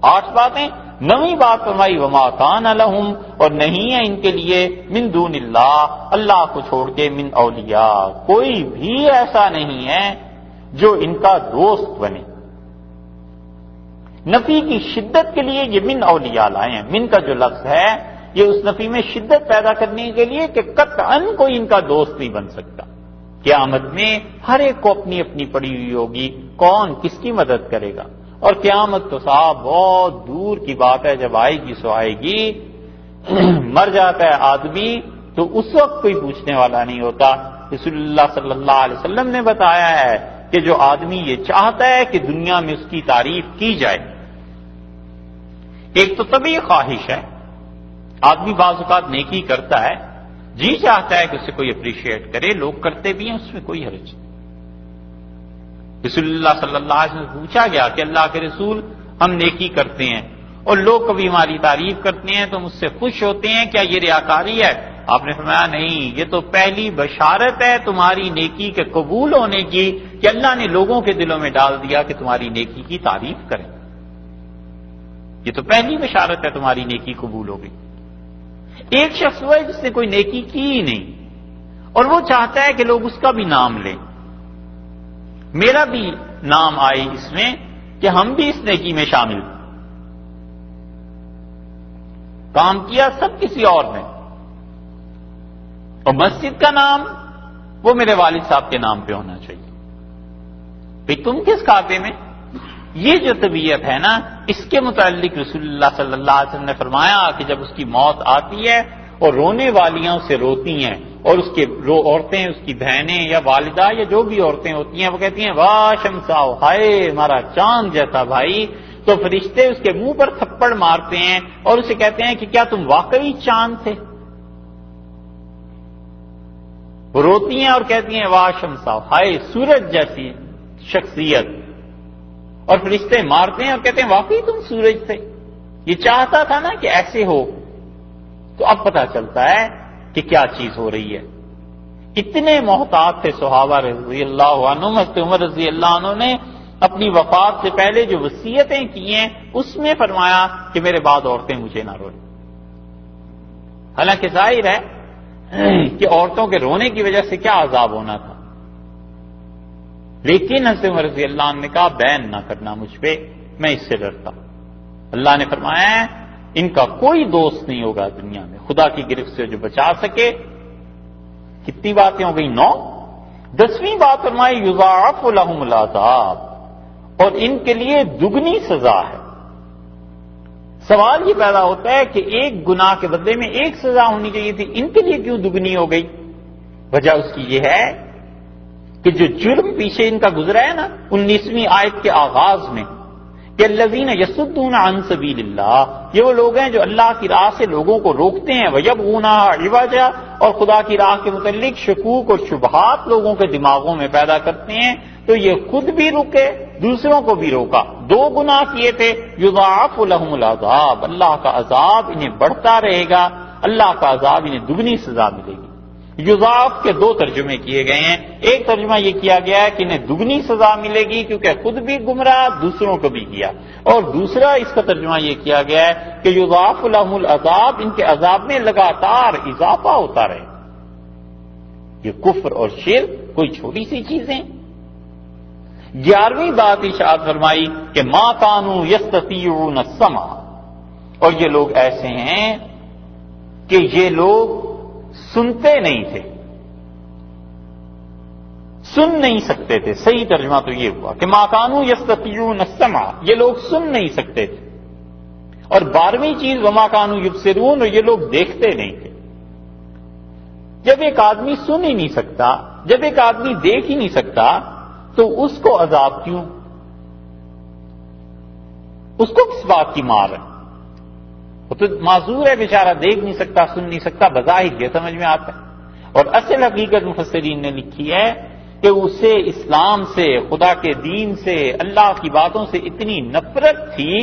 Speaker 1: 8 باتیں۔ 9ویں بات فرمائی وما کان لہم، اور نہیں ہے ان کے لیے من دون اللہ، اللہ کو چھوڑ کے من اولیاء، کوئی بھی ایسا نہیں ہے جو ان کا دوست بنے۔ نفی کی شدت کے لیے یہ من اولیاء لائے ہیں، من کا جو لفظ ہے یہ اس نفی میں شدت پیدا کرنے کے لیے کہ قطعاً کوئی ان کا دوست نہیں بن سکتا۔ قیامت میں ہر ایک کو اپنی اپنی پڑی ہوئی ہوگی، کون کس کی مدد کرے گا؟ اور قیامت تو صاحب بہت دور کی بات ہے، جب آئے گی سو آئے گی۔ مر جاتا ہے آدمی تو اس وقت کوئی پوچھنے والا نہیں ہوتا۔ رسول اللہ صلی اللہ علیہ وسلم نے بتایا ہے کہ جو آدمی یہ چاہتا ہے کہ دنیا میں اس کی تعریف کی جائے، ایک تو طبعی خواہش ہے، آدمی بعض اوقات نیکی کرتا ہے، جی چاہتا ہے کہ اسے کوئی اپریشیٹ کرے، لوگ کرتے بھی ہیں، اس میں کوئی حرج نہیں۔ رسول اللہ صلی اللہ علیہ وسلم سے پوچھا گیا کہ اللہ کے رسول ہم نیکی کرتے ہیں اور لوگ کبھی ہماری تعریف کرتے ہیں تو ہم اس سے خوش ہوتے ہیں، کیا یہ ریاکاری ہے؟ آپ نے فرمایا نہیں، یہ تو پہلی بشارت ہے تمہاری نیکی کے قبول ہونے کی کہ اللہ نے لوگوں کے دلوں میں ڈال دیا کہ تمہاری نیکی کی تعریف کریں، یہ تو پہلی بشارت ہے تمہاری نیکی قبول ہو گئی۔ ایک شخص وہ ہے جس نے کوئی نیکی کی ہی نہیں اور وہ چاہتا ہے کہ لوگ اس کا بھی نام لیں، میرا بھی نام آئے اس میں، کہ ہم بھی اس نیکی میں شامل کام کیا سب کسی اور نے، اور مسجد کا نام وہ میرے والد صاحب کے نام پہ ہونا چاہیے. بھئی تم کس کھاتے میں؟ یہ جو طبیعت ہے نا، اس کے متعلق رسول اللہ صلی اللہ علیہ وسلم نے فرمایا کہ جب اس کی موت آتی ہے اور رونے والیاں اسے روتی ہیں، اور اس کے عورتیں، اس کی بہنیں یا والدہ یا جو بھی عورتیں ہوتی ہیں، وہ کہتی ہیں واہ شمسا، ہائے ہمارا چاند جیسا بھائی، تو فرشتے اس کے منہ پر تھپڑ مارتے ہیں اور اسے کہتے ہیں کہ کیا تم واقعی چاند تھے؟ وہ روتی ہیں اور کہتی ہیں واہ شمسا، ہائے سورج جیسی شخصیت، اور فرشتے مارتے ہیں اور کہتے ہیں واقعی تم سورج تھے، یہ چاہتا تھا نا کہ ایسے ہو. تو اب پتہ چلتا ہے کہ کیا چیز ہو رہی ہے. اتنے محتاط تھے صحابہ رضی اللہ عنہم. حضرت عمر رضی اللہ عنہ نے اپنی وفات سے پہلے جو وصیتیں کی ہیں اس میں فرمایا کہ میرے بعد عورتیں مجھے نہ روئیں. حالانکہ ظاہر ہے کہ عورتوں کے رونے کی وجہ سے کیا عذاب ہونا تھا، لیکن حضرت عمر رضی اللہ عنہ نے کہا بین نہ کرنا مجھ پہ، میں اس سے ڈرتا. اللہ نے فرمایا ہے ان کا کوئی دوست نہیں ہوگا دنیا میں خدا کی گرفت سے جو بچا سکے. کتنی باتیں ہو گئی؟ 9. 10ویں بات فرمائی یضاعف لهم العذاب، اور ان کے لیے دگنی سزا ہے. سوال یہ پیدا ہوتا ہے کہ ایک گناہ کے بدلے میں ایک سزا ہونی چاہیے تھی، ان کے لیے کیوں دگنی ہو گئی؟ وجہ اس کی یہ ہے کہ جو جرم پیچھے ان کا گزرا ہے نا 19ویں آیت کے آغاز میں کہ الذین یصدون عن سبیل اللہ، یہ وہ لوگ ہیں جو اللہ کی راہ سے لوگوں کو روکتے ہیں، ویبغونہا عوجا، اور خدا کی راہ کے متعلق شکوک اور شبہات لوگوں کے دماغوں میں پیدا کرتے ہیں. تو یہ خود بھی رکے، دوسروں کو بھی روکا. 2 گناہ کیے تھے. یضاعف لهم العذاب، اللہ کا عذاب انہیں بڑھتا رہے گا، اللہ کا عذاب انہیں دگنی سزا ملے گی. یضاعف کے 2 ترجمے کیے گئے ہیں. ایک ترجمہ یہ کیا گیا ہے کہ انہیں دگنی سزا ملے گی کیونکہ خود بھی گمراہ، دوسروں کو بھی کیا. اور دوسرا اس کا ترجمہ یہ کیا گیا ہے کہ یضاعف لهم العذاب، ان کے عذاب میں لگاتار اضافہ ہوتا رہے. یہ کفر اور شرک کوئی چھوٹی سی چیزیں. 11ویں بات ارشاد فرمائی کہ ما کانوا یستطیعون السمع، اور یہ لوگ ایسے ہیں کہ یہ لوگ سنتے نہیں تھے، سن نہیں سکتے تھے. صحیح ترجمہ تو یہ ہوا کہ ما کانوا یستطیعون السمع، یہ لوگ سن نہیں سکتے تھے. اور 12ویں چیز وما کانوا یبصرون، اور یہ لوگ دیکھتے نہیں تھے. جب ایک آدمی سن ہی نہیں سکتا، جب ایک آدمی دیکھ ہی نہیں سکتا، تو اس کو عذاب کیوں؟ اس کو کس بات کی مار ہے؟ وہ تو معذور ہے بیچارہ، دیکھ نہیں سکتا، سن نہیں سکتا، بظاہر یہ سمجھ میں آتا ہے. اور اصل حقیقت مفسرین نے لکھی ہے کہ اسے اسلام سے، خدا کے دین سے، اللہ کی باتوں سے اتنی نفرت تھی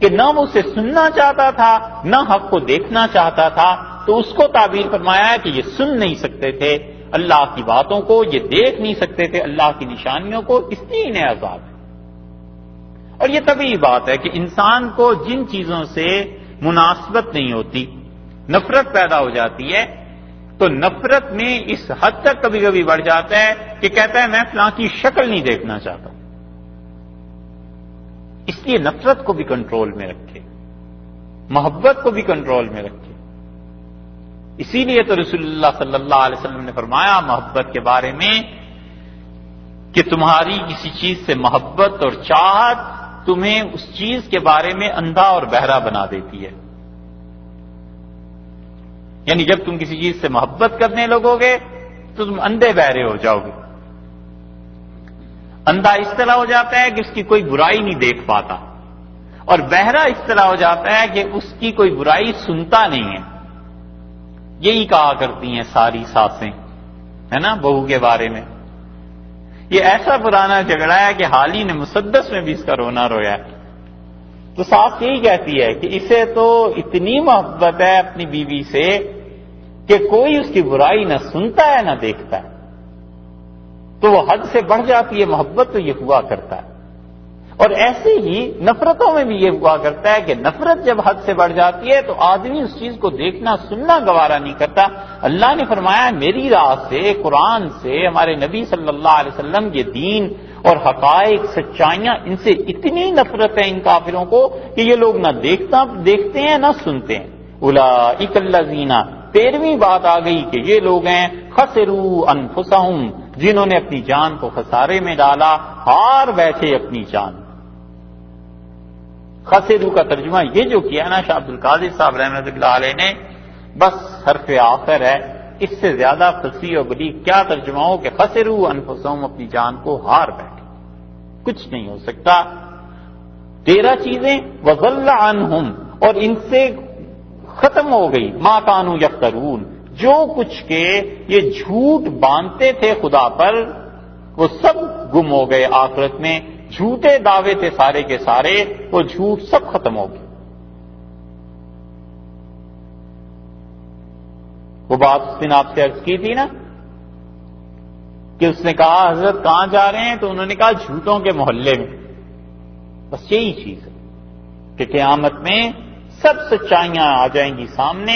Speaker 1: کہ نہ وہ اسے سننا چاہتا تھا نہ حق کو دیکھنا چاہتا تھا. تو اس کو تعبیر فرمایا ہے کہ یہ سن نہیں سکتے تھے اللہ کی باتوں کو، یہ دیکھ نہیں سکتے تھے اللہ کی نشانیوں کو، اس لیے انہیں عذاب ہے. اور یہ طبیعی بات ہے کہ انسان کو جن چیزوں سے مناسبت نہیں ہوتی، نفرت پیدا ہو جاتی ہے. تو نفرت میں اس حد تک کبھی کبھی بڑھ جاتا ہے کہ کہتا ہے میں فلاں کی شکل نہیں دیکھنا چاہتا. اس لیے نفرت کو بھی کنٹرول میں رکھے، محبت کو بھی کنٹرول میں رکھے. اسی لیے تو رسول اللہ صلی اللہ علیہ وسلم نے فرمایا محبت کے بارے میں کہ تمہاری کسی چیز سے محبت اور چاہت تمہیں اس چیز کے بارے میں اندھا اور بہرا بنا دیتی ہے. یعنی جب تم کسی چیز سے محبت کرنے لگو گے تو تم اندھے بہرے ہو جاؤ گے. اندھا اس طرح ہو جاتا ہے کہ اس کی کوئی برائی نہیں دیکھ پاتا، اور بہرا اس طرح ہو جاتا ہے کہ اس کی کوئی برائی سنتا نہیں ہے. یہی کہا کرتی ہیں ساری ساسیں، ہے نا، بہو کے بارے میں. یہ ایسا پرانا جھگڑا ہے کہ حال ہی نے مسدس میں بھی اس کا رونا رویا ہے. تو ساس یہی کہتی ہے کہ اسے تو اتنی محبت ہے اپنی بیوی سے کہ کوئی اس کی برائی نہ سنتا ہے نہ دیکھتا ہے. تو وہ حد سے بڑھ جاتی ہے محبت، تو یہ ہوا کرتا ہے. اور ایسے ہی نفرتوں میں بھی یہ ہوا کرتا ہے کہ نفرت جب حد سے بڑھ جاتی ہے تو آدمی اس چیز کو دیکھنا سننا گوارا نہیں کرتا. اللہ نے فرمایا میری راہ سے، قرآن سے، ہمارے نبی صلی اللہ علیہ وسلم یہ دین اور حقائق سچائیاں ان سے اتنی نفرت ہے ان کافروں کو کہ یہ لوگ نہ دیکھتے ہیں نہ سنتے ہیں. اولئک الذین 13ویں بات آ گئی کہ یہ لوگ ہیں خسروا انفسہم جنہوں نے اپنی جان کو خسارے میں ڈالا، ہار بیٹھے اپنی جان. خسروا کا ترجمہ یہ جو کیا نا شاہ عبد القادر صاحب رحمۃ اللہ علیہ نے، بس حرف آخر ہے، اس سے زیادہ فصیح و بلیغ کیا ترجمہ ہو کہ خسروا انفسہم اپنی جان کو ہار بیٹھے، کچھ نہیں ہو سکتا. 13 چیزیں وضل عنہم اور ان سے ختم ہو گئی ما کانوا یفترون جو کچھ کے یہ جھوٹ باندھتے تھے خدا پر وہ سب گم ہو گئے. آخرت میں جھوٹے دعوے تھے سارے کے سارے، وہ جھوٹ سب ختم ہو گئے. وہ بات اس دن آپ سے عرض کی تھی نا کہ اس نے کہا حضرت کہاں جا رہے ہیں، تو انہوں نے کہا جھوٹوں کے محلے میں. بس یہی چیز ہے کہ قیامت میں سب سچائیاں آ جائیں گی سامنے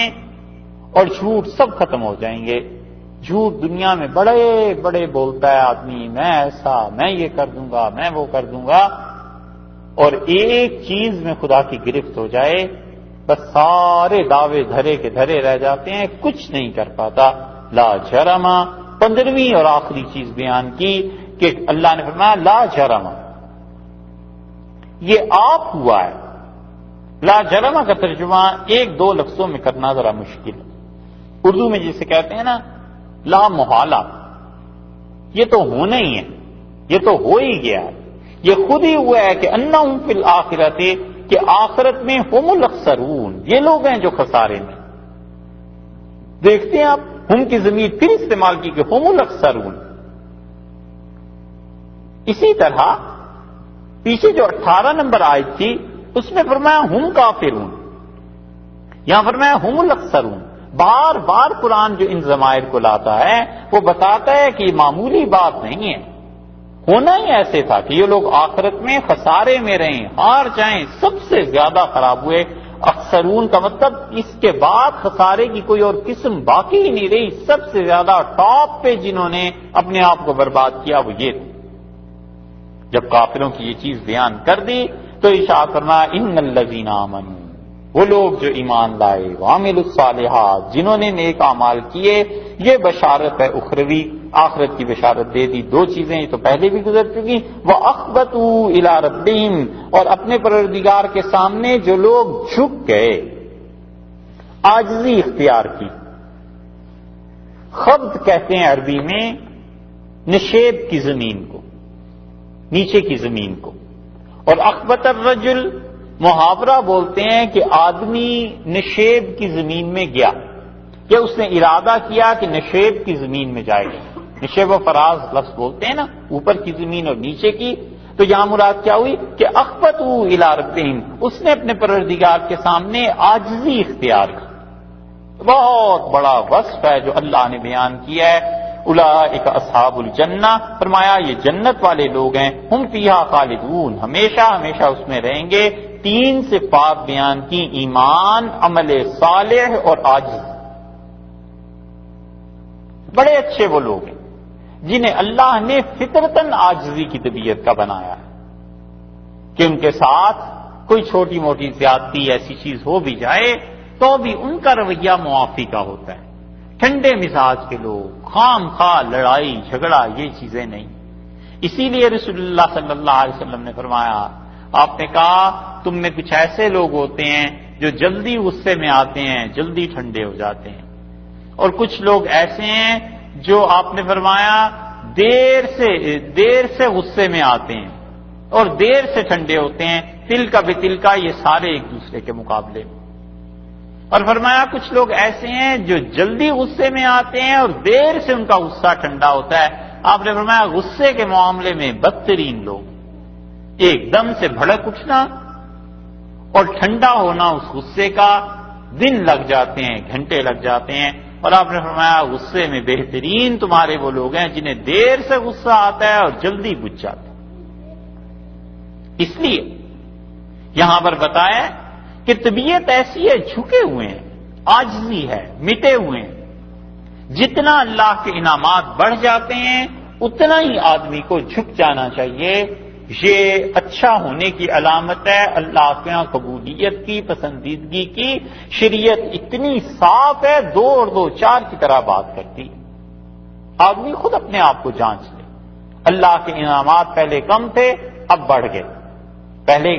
Speaker 1: اور جھوٹ سب ختم ہو جائیں گے. جھوٹ دنیا میں بڑے بڑے بولتا ہے آدمی، میں ایسا، میں یہ کر دوں گا، میں وہ کر دوں گا، اور ایک چیز میں خدا کی گرفت ہو جائے بس سارے دعوے دھرے کے دھرے رہ جاتے ہیں، کچھ نہیں کر پاتا. لا جرم 15ویں اور آخری چیز بیان کی کہ اللہ نے فرمایا لا جرم، یہ آپ ہوا ہے. لا جرم کا ترجمہ 1-2 لفظوں میں کرنا ذرا مشکل ہے. اردو میں جسے کہتے ہیں نا لا محالہ، یہ تو ہونا ہی ہے، یہ تو ہو ہی گیا ہے، یہ خود ہی ہوا ہے کہ انہم فی الآخرۃ کہ آخرت میں ہم الاخسرون یہ لوگ ہیں جو خسارے میں. دیکھتے ہیں آپ ہم کی ضمیر پھر استعمال کی کہ ہم الاخسرون. اسی طرح پیچھے جو 18 نمبر آیت تھی اس میں فرمایا ہم کافرون، یہاں فرمایا ہم الاخسرون. بار بار قرآن جو ان ضمائر کو لاتا ہے وہ بتاتا ہے کہ یہ معمولی بات نہیں ہے، ہونا ہی ایسے تھا کہ یہ لوگ آخرت میں خسارے میں رہیں، ہار جائیں، سب سے زیادہ خراب ہوئے. اخسرون کا مطلب اس کے بعد خسارے کی کوئی اور قسم باقی ہی نہیں رہی. سب سے زیادہ ٹاپ پہ جنہوں نے اپنے آپ کو برباد کیا وہ یہ تھے. جب کافروں کی یہ چیز بیان کر دی تو ارشاد فرمایا ان الذین آمنوا وہ لوگ جو ایمان لائے، وعملوا الصالحات جنہوں نے نیک اعمال کیے. یہ بشارت ہے اخروی، آخرت کی بشارت دے دی. 2 چیزیں یہ تو پہلے بھی گزر چکی. وَأَخْبَتُوا إِلَىٰ رَبِّهِمْ اور اپنے پروردگار کے سامنے جو لوگ جھک گئے، عاجزی اختیار کی. خبط کہتے ہیں عربی میں نشیب کی زمین کو، نیچے کی زمین کو. اور اخبت الرجل محاورہ بولتے ہیں کہ آدمی نشیب کی زمین میں گیا، یا اس نے ارادہ کیا کہ نشیب کی زمین میں جائے گا. نشیب و فراز لفظ بولتے ہیں نا، اوپر کی زمین اور نیچے کی. تو یہاں مراد کیا ہوئی کہ اخبتوا الی ربہم اس نے اپنے پروردگار کے سامنے عاجزی اختیار کی. بہت بڑا وصف ہے جو اللہ نے بیان کیا ہے. اولئک اصحاب الجنہ فرمایا یہ جنت والے لوگ ہیں، ہم فیہا خالدون ہمیشہ ہمیشہ اس میں رہیں گے. 3 صفات بیان کی، ایمان، عمل صالح اور عاجز. بڑے اچھے وہ لوگ ہیں جنہیں اللہ نے فطرتاً عاجزی کی طبیعت کا بنایا ہے کہ ان کے ساتھ کوئی چھوٹی موٹی زیادتی ایسی چیز ہو بھی جائے تو بھی ان کا رویہ معافی کا ہوتا ہے. ٹھنڈے مزاج کے لوگ، خام خواہ لڑائی جھگڑا یہ چیزیں نہیں. اسی لیے رسول اللہ صلی اللہ علیہ وسلم نے فرمایا، آپ نے کہا تم میں کچھ ایسے لوگ ہوتے ہیں جو جلدی غصے میں آتے ہیں، جلدی ٹھنڈے ہو جاتے ہیں، اور کچھ لوگ ایسے ہیں جو آپ نے فرمایا دیر سے غصے میں آتے ہیں اور دیر سے ٹھنڈے ہوتے ہیں. تل کا بے تل کا یہ سارے ایک دوسرے کے مقابلے میں. اور فرمایا کچھ لوگ ایسے ہیں جو جلدی غصے میں آتے ہیں اور دیر سے ان کا غصہ ٹھنڈا ہوتا ہے. آپ نے فرمایا غصے کے معاملے میں بدترین لوگ، ایک دم سے بھڑک اٹھنا اور ٹھنڈا ہونا اس غصے کا دن لگ جاتے ہیں، گھنٹے لگ جاتے ہیں. اور آپ نے فرمایا غصے میں بہترین تمہارے وہ لوگ ہیں جنہیں دیر سے غصہ آتا ہے اور جلدی بجھ جاتے ہیں. اس لیے یہاں پر بتایا کہ طبیعت ایسی ہے، جھکے ہوئے ہیں، عاجزی ہے، مٹے ہوئے ہیں. جتنا اللہ کے انعامات بڑھ جاتے ہیں اتنا ہی آدمی کو جھک جانا چاہیے. یہ اچھا ہونے کی علامت ہے، اللہ کے یہاں قبولیت کی، پسندیدگی کی. شریعت اتنی صاف ہے، 2 اور 2 4 کی طرح بات کرتی ہے. آدمی خود اپنے آپ کو جانچ لے. اللہ کے انعامات پہلے کم تھے، اب بڑھ گئے. پہلے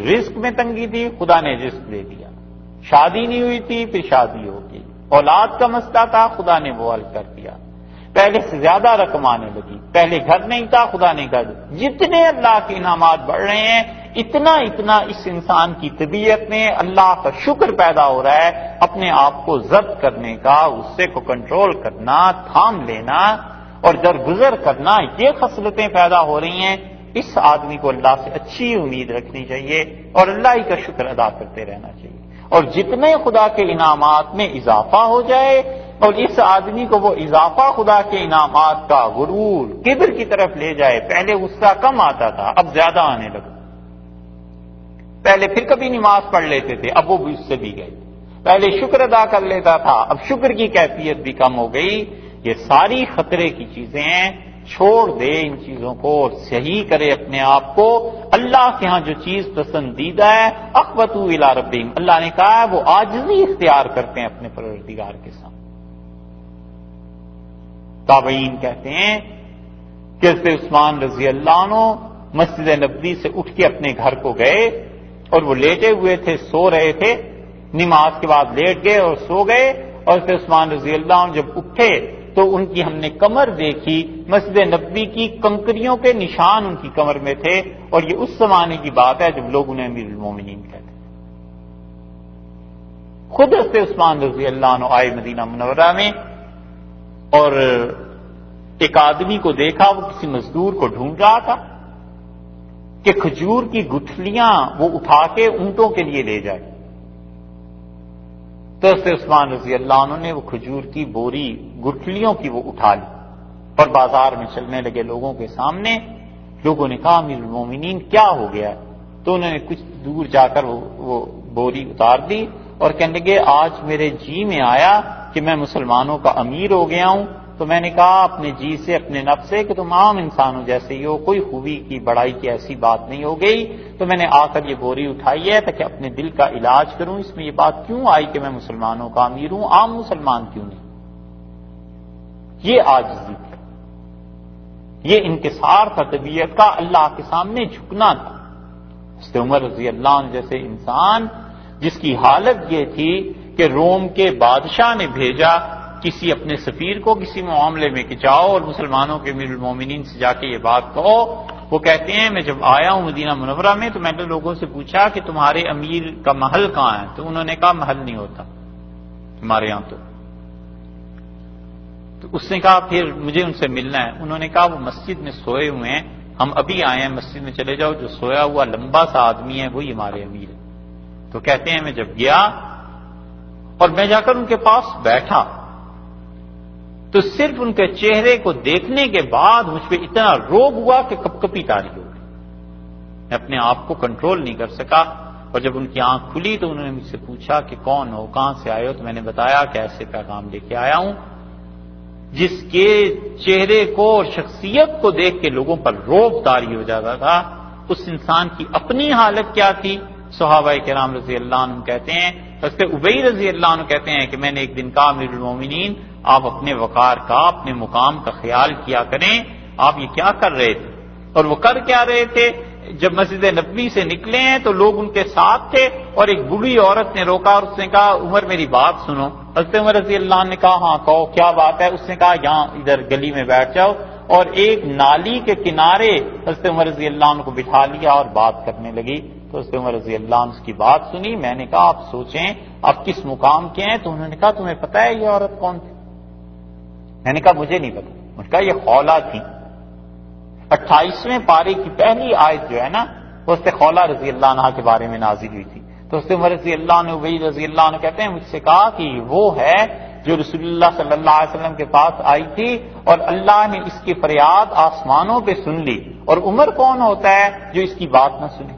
Speaker 1: رزق میں تنگی تھی، خدا نے رزق دے دیا. شادی نہیں ہوئی تھی، پھر شادی ہو گئی. اولاد کا مسئلہ تھا، خدا نے وہ حل کر دیا. پہلے سے زیادہ رقم آنے لگی، پہلے گھر نہیں تھا، خدا نے گھر. جتنے اللہ کے انعامات بڑھ رہے ہیں، اتنا اتنا اس انسان کی طبیعت میں اللہ کا شکر پیدا ہو رہا ہے. اپنے آپ کو ضبط کرنے کا، غصے کو کنٹرول کرنا، تھام لینا اور درگزر کرنا، یہ خصلتیں پیدا ہو رہی ہیں. اس آدمی کو اللہ سے اچھی امید رکھنی چاہیے اور اللہ ہی کا شکر ادا کرتے رہنا چاہیے. اور جتنے خدا کے انعامات میں اضافہ ہو جائے اور اس آدمی کو وہ اضافہ خدا کے انعامات کا غرور، کبر کی طرف لے جائے. پہلے غصہ کم آتا تھا، اب زیادہ آنے لگا. پہلے پھر کبھی نماز پڑھ لیتے تھے، اب وہ بھی اس سے بھی گئے. پہلے شکر ادا کر لیتا تھا، اب شکر کی کیفیت بھی کم ہو گئی. یہ ساری خطرے کی چیزیں ہیں. چھوڑ دے ان چیزوں کو اور صحیح کرے اپنے آپ کو. اللہ کے ہاں جو چیز پسندیدہ ہے، اخبتوا الی ربہم، اللہ نے کہا ہے وہ عاجزی اختیار کرتے ہیں اپنے پروردگار کے سامنے. تابعین کہتے ہیں کہ حضرت عثمان رضی اللہ عنہ مسجد نبوی سے اٹھ کے اپنے گھر کو گئے اور وہ لیٹے ہوئے تھے، سو رہے تھے. نماز کے بعد لیٹ گئے اور سو گئے. اور حضرت عثمان رضی اللہ عنہ جب اٹھے تو ان کی ہم نے کمر دیکھی، مسجد نبوی کی کنکریوں کے نشان ان کی کمر میں تھے. اور یہ اس زمانے کی بات ہے جب لوگ انہیں امیر المومنین کہتے ہیں. خود حضرت عثمان رضی اللہ عنہ آئے مدینہ منورہ میں اور ایک آدمی کو دیکھا، وہ کسی مزدور کو ڈھونڈ رہا تھا کہ کھجور کی گٹھلیاں وہ اٹھا کے اونٹوں کے لیے لے جائے. تو حضرت عثمان رضی اللہ عنہ نے وہ کھجور کی بوری گٹھلیوں کی وہ اٹھا لی اور بازار میں چلنے لگے لوگوں کے سامنے. لوگوں نے کہا امیر المومنین کیا ہو گیا؟ تو انہوں نے کچھ دور جا کر وہ بوری اتار دی اور کہنے لگے آج میرے جی میں آیا کہ میں مسلمانوں کا امیر ہو گیا ہوں. تو میں نے کہا اپنے جی سے، اپنے نفس سے کہ تم عام انسانوں جیسے ہی ہو، کوئی خوبی کی بڑائی کی ایسی بات نہیں ہو گئی. تو میں نے آ کر یہ بوری اٹھائی ہے تاکہ اپنے دل کا علاج کروں. اس میں یہ بات کیوں آئی کہ میں مسلمانوں کا امیر ہوں، عام مسلمان کیوں نہیں؟ یہ عاجزی تھی، یہ انکسار تھا طبیعت کا، اللہ کے سامنے جھکنا تھا. حضرت عمر رضی اللہ عنہ جیسے انسان جس کی حالت یہ تھی کہ روم کے بادشاہ نے بھیجا کسی اپنے سفیر کو کسی معاملے میں کہ جاؤ اور مسلمانوں کے امیر المومنین سے جا کے یہ بات کہو. وہ کہتے ہیں میں جب آیا ہوں مدینہ منورہ میں تو میں نے لوگوں سے پوچھا کہ تمہارے امیر کا محل کہاں ہے؟ تو انہوں نے کہا محل نہیں ہوتا ہمارے یہاں. تو اس نے کہا پھر مجھے ان سے ملنا ہے. انہوں نے کہا وہ مسجد میں سوئے ہوئے ہیں، ہم ابھی آئے ہیں، مسجد میں چلے جاؤ، جو سویا ہوا لمبا سا آدمی ہے وہی ہمارے امیر ہے. تو کہتے ہیں میں جب گیا اور میں جا کر ان کے پاس بیٹھا تو صرف ان کے چہرے کو دیکھنے کے بعد مجھ پہ اتنا روب ہوا کہ کپ کپی طاری ہو گئی. میں اپنے آپ کو کنٹرول نہیں کر سکا. اور جب ان کی آنکھ کھلی تو انہوں نے مجھ سے پوچھا کہ کون ہو، کہاں سے آئے ہو؟ تو میں نے بتایا کہ ایسے پیغام لے کے آیا ہوں. جس کے چہرے کو اور شخصیت کو دیکھ کے لوگوں پر روب طاری ہو جاتا تھا، اس انسان کی اپنی حالت کیا تھی؟ صحابہ کرام رضی اللہ عنہ کہتے ہیں، حضرت ابی رضی اللہ عنہ کہتے ہیں کہ میں نے ایک دن کہا امیر المومنین آپ اپنے وقار کا، اپنے مقام کا خیال کیا کریں، آپ یہ کیا کر رہے تھے؟ اور وہ کر کیا رہے تھے؟ جب مسجد نبوی سے نکلے ہیں تو لوگ ان کے ساتھ تھے اور ایک بوڑھی عورت نے روکا اور اس نے کہا عمر میری بات سنو. حضرت عمر رضی اللہ عنہ نے کہا ہاں کہو کیا بات ہے؟ اس نے کہا یہاں ادھر گلی میں بیٹھ جاؤ. اور ایک نالی کے کنارے حضرت عمر رضی اللہ عنہ کو بٹھا لیا اور بات کرنے لگی. تو حضرت عمر رضی اللہ عنہ اس کی بات سنی. میں نے کہا آپ سوچیں آپ کس مقام کے ہیں؟ تو انہوں نے کہا تمہیں پتہ ہے یہ عورت کون تھی؟ میں نے کہا مجھے نہیں پتا. مجھے کہا یہ خولہ تھی. 28ویں پارے کی پہلی آیت جو ہے نا وہ حضرت خولہ رضی اللہ عنہ کے بارے میں نازل ہوئی تھی. تو حضرت عمر رضی اللہ عنہ ابی رضی اللہ عنہ کہتے ہیں مجھ سے کہا کہ وہ ہے جو رسول اللہ صلی اللہ علیہ وسلم کے پاس آئی تھی اور اللہ نے اس کی فریاد آسمانوں پہ سن لی. اور عمر کون ہوتا ہے جو اس کی بات نہ سنے؟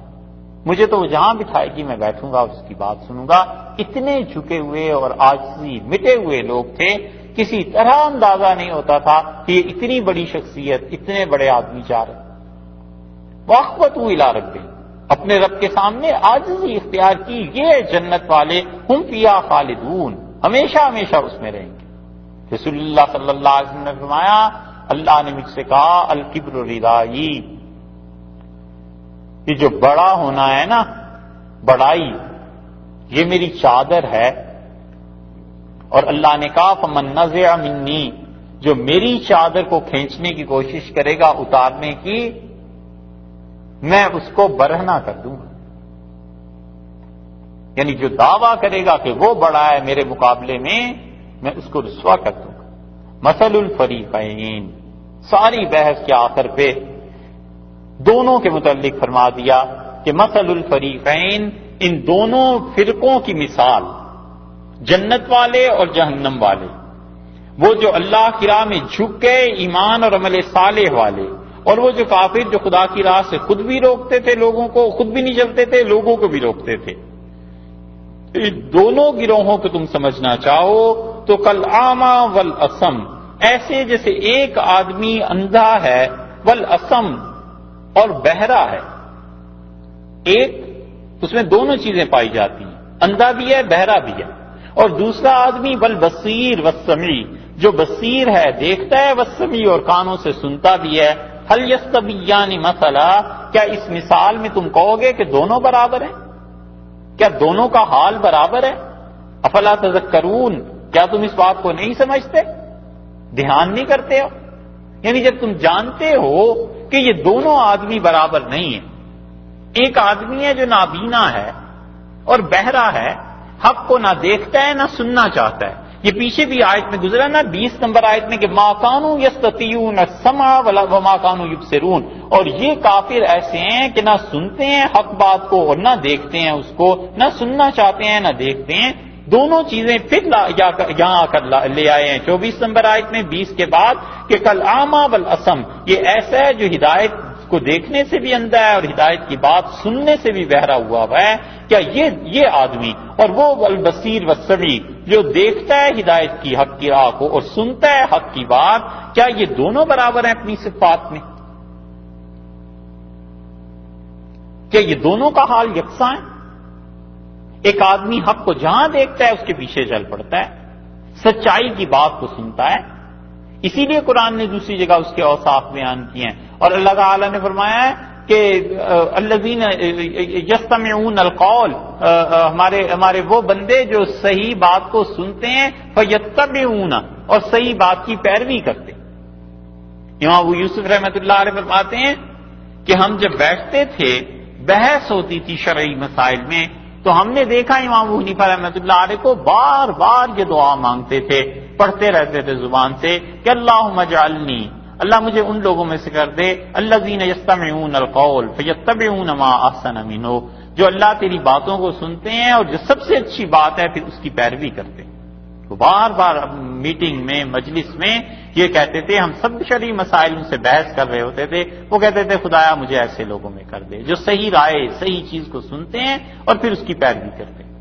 Speaker 1: مجھے تو وہ جہاں بٹھائے گی میں بیٹھوں گا اور اس کی بات سنوں گا. اتنے جھکے ہوئے اور عاجزی مٹے ہوئے لوگ تھے کسی طرح اندازہ نہیں ہوتا تھا کہ یہ اتنی بڑی شخصیت، اتنے بڑے آدمی جا رہے. واخبتوا الی ربہم، اپنے رب کے سامنے عاجزی اختیار کی. یہ جنت والے ہم فیہا خالدون، ہمیشہ ہمیشہ اس میں رہیں گے. رسول اللہ صلی اللہ علیہ وسلم نے فرمایا اللہ نے مجھ سے کہا الکبر ردائی، یہ جو بڑا ہونا ہے نا، بڑائی، یہ میری چادر ہے. اور اللہ نے کہا فمن نزع منی، جو میری چادر کو کھینچنے کی کوشش کرے گا، اتارنے کی، میں اس کو برہنہ کر دوں گا. یعنی جو دعویٰ کرے گا کہ وہ بڑا ہے میرے مقابلے میں اس کو رسوا کر دوں گا. مثل الفریقین، ساری بحث کے آخر پہ دونوں کے متعلق فرما دیا کہ مثل الفریقین، ان دونوں فرقوں کی مثال، جنت والے اور جہنم والے. وہ جو اللہ کی راہ میں جھک گئے، ایمان اور عمل صالح والے، اور وہ جو کافر جو خدا کی راہ سے خود بھی روکتے تھے لوگوں کو، خود بھی نہیں چلتے تھے، لوگوں کو بھی روکتے تھے. ان دونوں گروہوں کو تم سمجھنا چاہو تو کالعامی والاسم، ایسے جیسے ایک آدمی اندھا ہے، والاسم، اور بہرا ہے. ایک اس میں دونوں چیزیں پائی جاتی ہیں، اندھا بھی ہے، بہرا بھی ہے. اور دوسرا آدمی والبصیر والسمیع، جو بصیر ہے، دیکھتا ہے، والسمیع، اور کانوں سے سنتا بھی ہے. هل یستویان مثلا، کیا اس مثال میں تم کہو گے کہ دونوں برابر ہیں؟ کیا دونوں کا حال برابر ہے؟ افلا تذکرون، کیا تم اس بات کو نہیں سمجھتے، دھیان نہیں کرتے ہو؟ یعنی جب تم جانتے ہو کہ یہ دونوں آدمی برابر نہیں ہیں، ایک آدمی ہے جو نابینا ہے اور بہرا ہے، حق کو نہ دیکھتا ہے نہ سننا چاہتا ہے. یہ پیچھے بھی آیت میں گزرا نا، 20 نمبر آیت میں، کہ ما کانوا یستطیعون السمع وما کانوا یبصرون. اور یہ کافر ایسے ہیں کہ نہ سنتے ہیں حق بات کو اور نہ دیکھتے ہیں اس کو، نہ سننا چاہتے ہیں نہ دیکھتے ہیں. دونوں چیزیں پھر یہاں آ کر لے آئے ہیں 24 نمبر آیت میں 20 کے بعد، کہ کالعامی والاسم، یہ ایسا ہے جو ہدایت کو دیکھنے سے بھی اندھا ہے اور ہدایت کی بات سننے سے بھی بہرا ہوا ہے. کیا یہ آدمی، اور وہ البصیر والسمیع، جو دیکھتا ہے ہدایت کی، حق کی راہ کو، اور سنتا ہے حق کی بات، کیا یہ دونوں برابر ہیں اپنی صفات میں؟ کیا یہ دونوں کا حال یکساں ہے؟ ایک آدمی حق کو جہاں دیکھتا ہے اس کے پیچھے چل پڑتا ہے، سچائی کی بات کو سنتا ہے. اسی لیے قرآن نے دوسری جگہ اس کے اوصاف بیان کیے ہیں. اور اللہ تعالی نے فرمایا ہے کہ الذین یستمعون القول، ہمارے وہ بندے جو صحیح بات کو سنتے ہیں، فیتبعون، اور صحیح بات کی پیروی کرتے. امام ابو یوسف رحمۃ اللہ علیہ فرماتے ہیں کہ ہم جب بیٹھتے تھے، بحث ہوتی تھی شرعی مسائل میں، تو ہم نے دیکھا امام ابو حنیفہ رحمۃ اللہ علیہ کو بار بار یہ دعا مانگتے تھے، پڑھتے رہتے تھے زبان سے کہ اللہم اجعلنی، اللہ مجھے ان لوگوں میں سے کر دے، الذین یستمعون القول فیتبعون ما احسن منہ، جو اللہ تیری باتوں کو سنتے ہیں اور جو سب سے اچھی بات ہے پھر اس کی پیروی کرتے ہیں. تو بار بار میٹنگ میں، مجلس میں یہ کہتے تھے، ہم سب شرعی مسائل ان سے بحث کر رہے ہوتے تھے، وہ کہتے تھے خدایا مجھے ایسے لوگوں میں کر دے جو صحیح رائے، صحیح چیز کو سنتے ہیں اور پھر اس کی پیروی کرتے ہیں.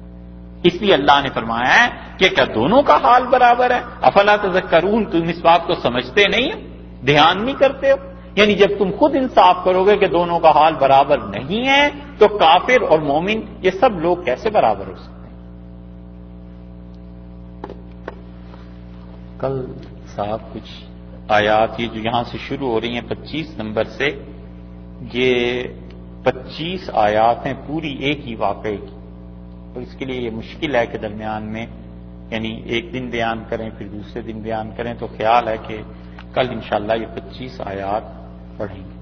Speaker 1: اس لیے اللہ نے فرمایا ہے کہ کیا دونوں کا حال برابر ہے؟ افلا تذکرون، تم اس بات کو سمجھتے نہیں ہو، دھیان نہیں کرتے ہو؟ یعنی جب تم خود انصاف کرو گے کہ دونوں کا حال برابر نہیں ہے، تو کافر اور مومن یہ سب لوگ کیسے برابر ہو سکتے ہیں؟ کل صاحب کچھ آیات یہ جو یہاں سے شروع ہو رہی ہیں 25 نمبر سے، یہ 25 آیات ہیں پوری ایک ہی واقعے کی، اور اس کے لیے یہ مشکل ہے کہ درمیان میں یعنی ایک دن بیان کریں پھر دوسرے دن بیان کریں. تو خیال ہے کہ کل انشاءاللہ یہ 25 آیات پڑھیں گے.